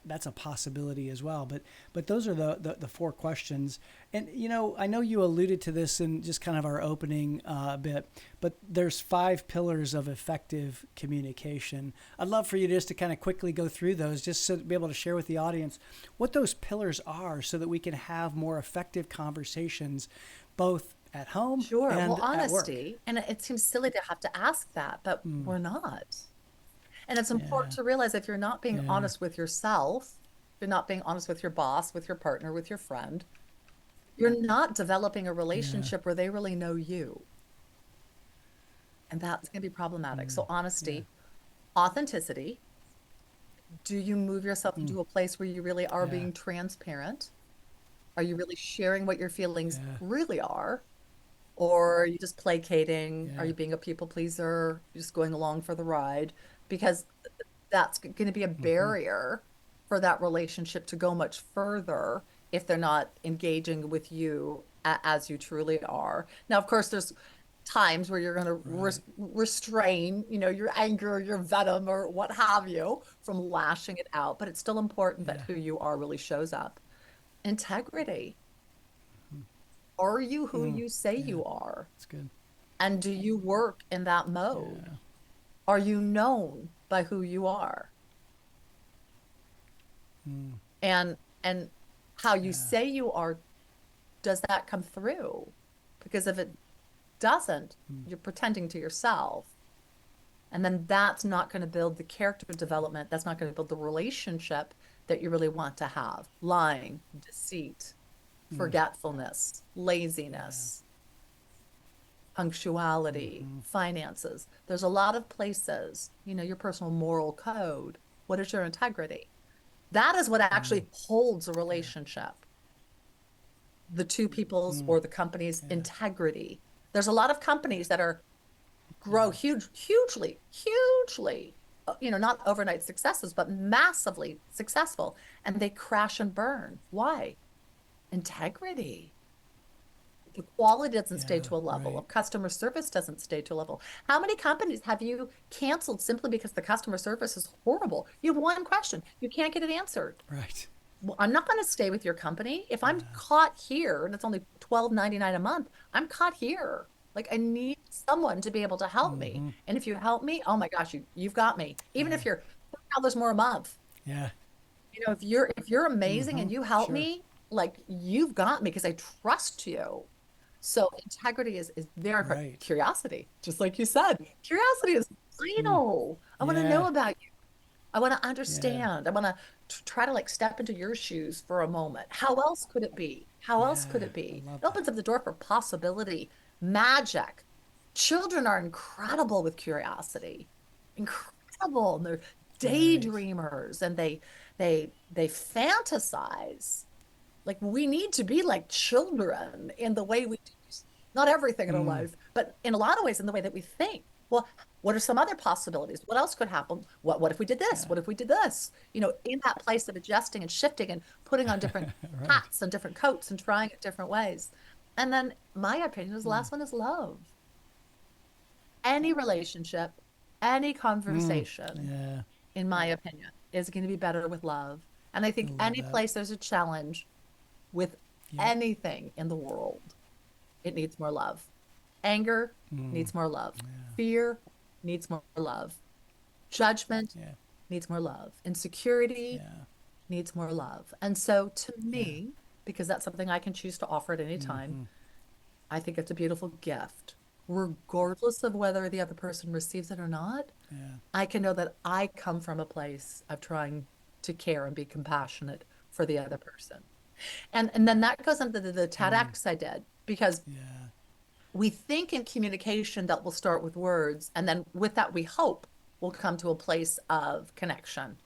[SPEAKER 1] that's a possibility as well. But those are the four questions. And I know you alluded to this in just kind of our opening bit, but there's 5 pillars of effective communication. I'd love for you just to kind of quickly go through those, just to be able to share with the audience what those pillars are, so that we can have more effective conversations, both at home
[SPEAKER 2] Sure.
[SPEAKER 1] and
[SPEAKER 2] Well,
[SPEAKER 1] at work.
[SPEAKER 2] honesty, and it seems silly to have to ask that, but we're not. And it's important
[SPEAKER 1] Yeah,
[SPEAKER 2] to realize if you're not being
[SPEAKER 1] yeah,
[SPEAKER 2] honest with yourself, if you're not being honest with your boss, with your partner, with your friend, you're not developing a
[SPEAKER 1] yeah,
[SPEAKER 2] relationship where they really know you. And that's going to be problematic. So,
[SPEAKER 1] yeah,
[SPEAKER 2] honesty, authenticity. Do you move yourself into a place where you really are
[SPEAKER 1] yeah,
[SPEAKER 2] being transparent? Are you really sharing what your feelings
[SPEAKER 1] yeah,
[SPEAKER 2] really are? Or are you just placating? Are
[SPEAKER 1] yeah.
[SPEAKER 2] you being a people pleaser? Just going along for the ride? Because that's going to be a
[SPEAKER 1] Mm-hmm.
[SPEAKER 2] barrier for that relationship to go much further if they're not engaging with you as you truly are. Now, of course, there's times where you're going to
[SPEAKER 1] Right.
[SPEAKER 2] restrain, your anger, your venom, or what have you, from lashing it out. But it's still important that
[SPEAKER 1] Yeah.
[SPEAKER 2] who you are really shows up. Integrity. Are you who
[SPEAKER 1] Mm,
[SPEAKER 2] you say
[SPEAKER 1] yeah.
[SPEAKER 2] you are?
[SPEAKER 1] That's good.
[SPEAKER 2] And do you work in that mode?
[SPEAKER 1] Yeah.
[SPEAKER 2] Are you known by who you are?
[SPEAKER 1] Mm,
[SPEAKER 2] And how you
[SPEAKER 1] yeah.
[SPEAKER 2] say you are, does that come through? Because if it doesn't,
[SPEAKER 1] Mm,
[SPEAKER 2] you're pretending to yourself. And then that's not going to build the character development. That's not going to build the relationship that you really want to have. Lying, deceit,
[SPEAKER 1] mm,
[SPEAKER 2] forgetfulness,
[SPEAKER 1] yeah.
[SPEAKER 2] laziness, punctuality,
[SPEAKER 1] Mm-hmm.
[SPEAKER 2] finances. There's a lot of places, your personal moral code. What is your integrity? That is what
[SPEAKER 1] Mm,
[SPEAKER 2] actually holds a
[SPEAKER 1] yeah.
[SPEAKER 2] relationship, the two people's
[SPEAKER 1] Mm,
[SPEAKER 2] or the company's
[SPEAKER 1] yeah.
[SPEAKER 2] integrity. There's a lot of companies that are grow
[SPEAKER 1] Yeah.
[SPEAKER 2] hugely, not overnight successes, but massively successful, and they crash and burn. Why? Integrity. The quality doesn't stay
[SPEAKER 1] Yeah.
[SPEAKER 2] to a level
[SPEAKER 1] Right.
[SPEAKER 2] of customer service doesn't stay to a level. How many companies have you canceled simply because the customer service is horrible? You have one question, you can't get it answered.
[SPEAKER 1] Right.
[SPEAKER 2] Well, I'm not going to stay with your company. If I'm
[SPEAKER 1] Yeah.
[SPEAKER 2] caught here and it's only $12.99 a month, I'm caught here. Like I need someone to be able to help me.
[SPEAKER 1] Mm-hmm.
[SPEAKER 2] And if you help me, oh my gosh, you've got me. Even
[SPEAKER 1] Yeah.
[SPEAKER 2] if you're $30 more a month,
[SPEAKER 1] Yeah.
[SPEAKER 2] if you're amazing
[SPEAKER 1] Mm-hmm.
[SPEAKER 2] and you help
[SPEAKER 1] Sure.
[SPEAKER 2] me, like you've got me because I trust you. So integrity is very important.
[SPEAKER 1] Right.
[SPEAKER 2] Curiosity, just like you said, curiosity is
[SPEAKER 1] Mm.
[SPEAKER 2] vital. I want to know
[SPEAKER 1] Yeah.
[SPEAKER 2] about you. I want to
[SPEAKER 1] Yeah.
[SPEAKER 2] understand. I want to try to like step into your shoes for a moment. How else could it be? How else could
[SPEAKER 1] Yeah.
[SPEAKER 2] it
[SPEAKER 1] I
[SPEAKER 2] be?
[SPEAKER 1] love
[SPEAKER 2] It
[SPEAKER 1] that.
[SPEAKER 2] opens up the door for possibility, magic. Children are incredible with curiosity, incredible. And they're
[SPEAKER 1] Right.
[SPEAKER 2] daydreamers and they fantasize. Like we need to be like children in the way we do not everything in our
[SPEAKER 1] Mm.
[SPEAKER 2] life, but in a lot of ways in the way that we think. Well, what are some other possibilities? What else could happen? What if we did this?
[SPEAKER 1] Yeah.
[SPEAKER 2] What if we did this? In that place of adjusting and shifting and putting on different
[SPEAKER 1] Right.
[SPEAKER 2] hats and different coats and trying it different ways. And then my opinion is the
[SPEAKER 1] Mm.
[SPEAKER 2] last one is love. Any relationship, any
[SPEAKER 1] Mm.
[SPEAKER 2] conversation,
[SPEAKER 1] Yeah.
[SPEAKER 2] in my opinion, is going to be better with love. And I
[SPEAKER 1] I
[SPEAKER 2] think
[SPEAKER 1] love
[SPEAKER 2] any
[SPEAKER 1] that.
[SPEAKER 2] place there's a challenge with
[SPEAKER 1] Yep.
[SPEAKER 2] anything in the world, it needs more love. Anger
[SPEAKER 1] Mm.
[SPEAKER 2] needs more love.
[SPEAKER 1] Yeah.
[SPEAKER 2] Fear needs more love. Judgment
[SPEAKER 1] Yeah.
[SPEAKER 2] needs more love. Insecurity
[SPEAKER 1] Yeah.
[SPEAKER 2] needs more love. And so to
[SPEAKER 1] Yeah.
[SPEAKER 2] me, because that's something I can choose to offer at any time,
[SPEAKER 1] Mm-hmm.
[SPEAKER 2] I think it's a beautiful gift. Regardless of whether the other person receives it or not,
[SPEAKER 1] Yeah.
[SPEAKER 2] I can know that I come from a place of trying to care and be compassionate for the other person. And then that goes into the
[SPEAKER 1] Mm.
[SPEAKER 2] TEDx I did because
[SPEAKER 1] Yeah.
[SPEAKER 2] we think in communication that will start with words, and then with that, we hope we'll come to a place of connection.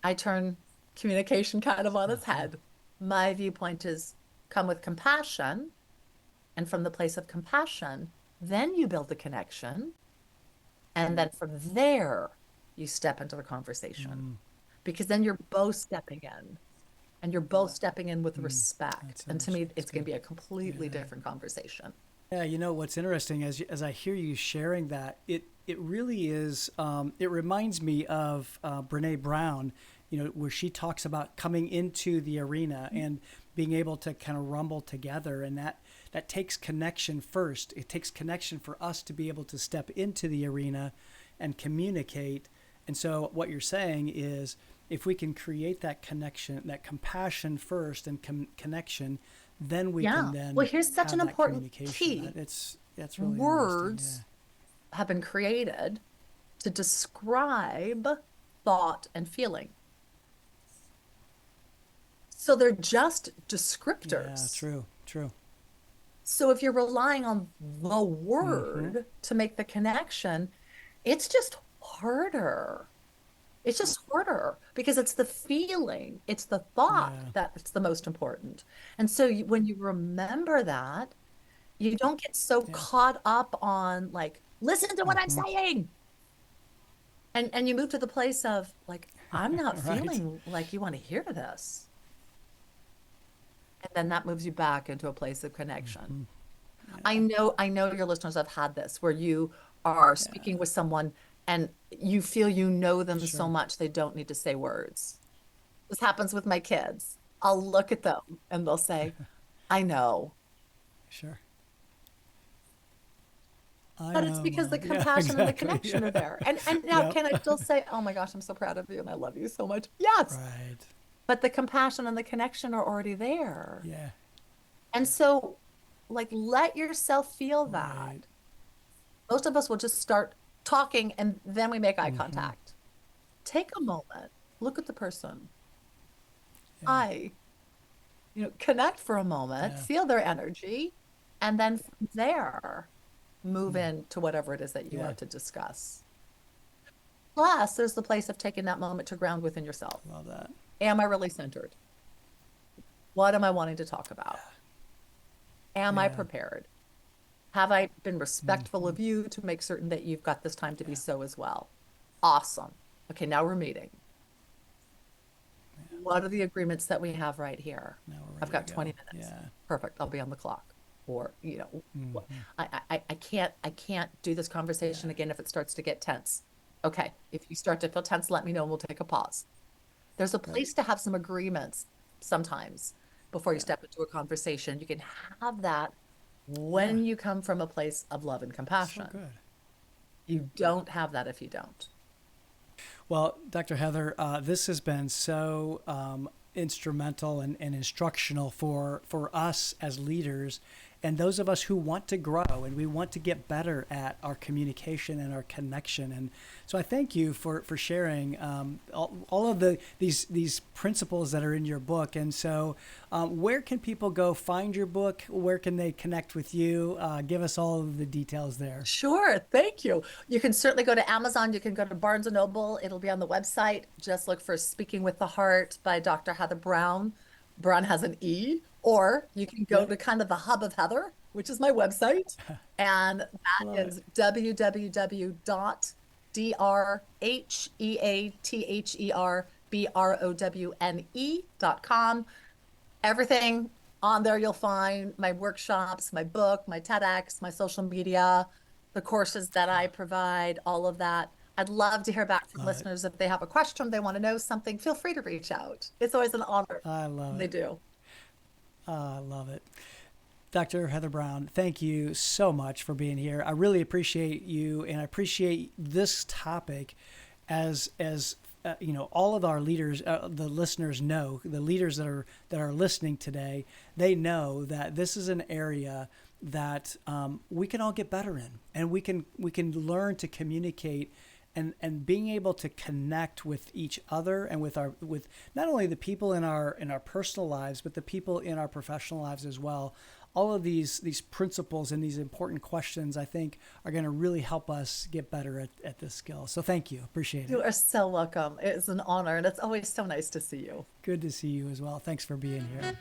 [SPEAKER 2] I turn communication kind of on its
[SPEAKER 1] Uh-huh.
[SPEAKER 2] head. My viewpoint is come with compassion, and from the place of compassion, then you build the connection, and then from there, you step into the conversation
[SPEAKER 1] Mm.
[SPEAKER 2] because then you're both stepping in and you're both stepping in with
[SPEAKER 1] Mm.
[SPEAKER 2] respect.
[SPEAKER 1] That's
[SPEAKER 2] And to
[SPEAKER 1] interesting.
[SPEAKER 2] me,
[SPEAKER 1] That's
[SPEAKER 2] it's going to
[SPEAKER 1] good.
[SPEAKER 2] be a completely
[SPEAKER 1] Yeah.
[SPEAKER 2] different conversation.
[SPEAKER 1] Yeah, what's interesting as I hear you sharing that, it really is. It reminds me of Brene Brown, where she talks about coming into the arena and being able to kind of rumble together, and that takes connection first. It takes connection for us to be able to step into the arena and communicate. And so, what you're saying is, if we can create that connection, that compassion first, and connection, then we
[SPEAKER 2] Yeah.
[SPEAKER 1] can then
[SPEAKER 2] Well, here's such
[SPEAKER 1] have
[SPEAKER 2] an
[SPEAKER 1] that
[SPEAKER 2] important
[SPEAKER 1] communication.
[SPEAKER 2] key.
[SPEAKER 1] That's really interesting. Yeah.
[SPEAKER 2] Words have been created to describe thought and feeling. So they're just
[SPEAKER 1] Yeah.
[SPEAKER 2] descriptors.
[SPEAKER 1] True. True.
[SPEAKER 2] So if you're relying on the
[SPEAKER 1] Mm-hmm.
[SPEAKER 2] word to make the connection, it's just harder. It's just harder because it's the feeling, it's the thought
[SPEAKER 1] Yeah.
[SPEAKER 2] that's the most important. And so when you remember that, you don't get so
[SPEAKER 1] Yeah.
[SPEAKER 2] caught up on like, listen to what I'm
[SPEAKER 1] Mm-hmm.
[SPEAKER 2] saying. And you move to the place of like, I'm not
[SPEAKER 1] Right.
[SPEAKER 2] feeling like you want to hear this. And then that moves you back into a place of connection.
[SPEAKER 1] Mm-hmm.
[SPEAKER 2] I know your listeners have had this where you are speaking
[SPEAKER 1] Yeah.
[SPEAKER 2] with someone and you feel you know them so
[SPEAKER 1] Sure.
[SPEAKER 2] much they don't need to say words. This happens with my kids. I'll look at them and they'll say, I know.
[SPEAKER 1] Sure. I
[SPEAKER 2] But it's
[SPEAKER 1] know,
[SPEAKER 2] because the
[SPEAKER 1] Mom. Yeah.
[SPEAKER 2] compassion and the
[SPEAKER 1] Exactly.
[SPEAKER 2] connection are
[SPEAKER 1] Yeah.
[SPEAKER 2] there. And now
[SPEAKER 1] Yep.
[SPEAKER 2] can I still say, oh my gosh, I'm so proud of you and I love you so much? Yes.
[SPEAKER 1] Right.
[SPEAKER 2] But the compassion and the connection are already there.
[SPEAKER 1] Yeah.
[SPEAKER 2] And so like let yourself feel
[SPEAKER 1] Right.
[SPEAKER 2] that. Most of us will just start talking and then we make eye
[SPEAKER 1] Mm-hmm.
[SPEAKER 2] contact. Take a moment, look at the person.
[SPEAKER 1] Yeah.
[SPEAKER 2] Hi, connect for a moment,
[SPEAKER 1] Yeah.
[SPEAKER 2] feel their energy, and then from there, move
[SPEAKER 1] Mm.
[SPEAKER 2] into whatever it is that you are
[SPEAKER 1] Yeah.
[SPEAKER 2] to discuss. Plus, there's the place of taking that moment to ground within yourself.
[SPEAKER 1] Love that.
[SPEAKER 2] Am I really centered? What am I wanting to talk about? Am I
[SPEAKER 1] Yeah.
[SPEAKER 2] prepared? Have I been respectful
[SPEAKER 1] Mm-hmm.
[SPEAKER 2] of you to make certain that you've got this time to be
[SPEAKER 1] Yeah.
[SPEAKER 2] so as well? Awesome. Okay, now we're meeting.
[SPEAKER 1] Yeah.
[SPEAKER 2] What are the agreements that we have right here?
[SPEAKER 1] Now we're
[SPEAKER 2] I've
[SPEAKER 1] ready
[SPEAKER 2] got
[SPEAKER 1] to
[SPEAKER 2] 20
[SPEAKER 1] go.
[SPEAKER 2] minutes.
[SPEAKER 1] Yeah.
[SPEAKER 2] Perfect. I'll be on the clock. Or,
[SPEAKER 1] Mm-hmm.
[SPEAKER 2] I can't do this conversation
[SPEAKER 1] Yeah.
[SPEAKER 2] again if it starts to get tense. Okay. If you start to feel tense, let me know and we'll take a pause. There's a
[SPEAKER 1] Great.
[SPEAKER 2] place to have some agreements sometimes before you
[SPEAKER 1] Yeah.
[SPEAKER 2] step into a conversation. You can have that
[SPEAKER 1] Yeah.
[SPEAKER 2] when you come from a place of love and
[SPEAKER 1] So
[SPEAKER 2] compassion.
[SPEAKER 1] good.
[SPEAKER 2] You don't have that if you don't.
[SPEAKER 1] Well, Dr. Heather, this has been so instrumental and instructional for us as leaders and those of us who want to grow and we want to get better at our communication and our connection. And so I thank you for sharing all of these principles that are in your book. And so where can people go find your book? Where can they connect with you? Give us all of the details there.
[SPEAKER 2] Sure. Thank you. You can certainly go to Amazon. You can go to Barnes & Noble. It'll be on the website. Just look for Speaking with the Heart by Dr. Heather Browne. Browne has an E. Or you can go to kind of the hub of Heather, which is my website. And that is www.drheatherbrowne.com. Everything on there you'll find my workshops, my book, my TEDx, my social media, the courses that I provide, all of that. I'd love to hear back from listeners. If they have a question, they want to know something, feel free to reach out. It's always an honor.
[SPEAKER 1] I love it.
[SPEAKER 2] They do.
[SPEAKER 1] I love it. Dr. Heather Browne, thank you so much for being here. I really appreciate you, and I appreciate this topic as you know, all of our leaders, the listeners know, the leaders that are listening today, they know that this is an area that we can all get better in, and we can learn to communicate and being able to connect with each other and with not only the people in our personal lives, but the people in our professional lives as well. All of these principles and these important questions, I think, are going to really help us get better at this skill. So thank you. Appreciate it.
[SPEAKER 2] You are so welcome. It's an honor, and it's always so nice to see you.
[SPEAKER 1] Good to see you as well. Thanks for being here.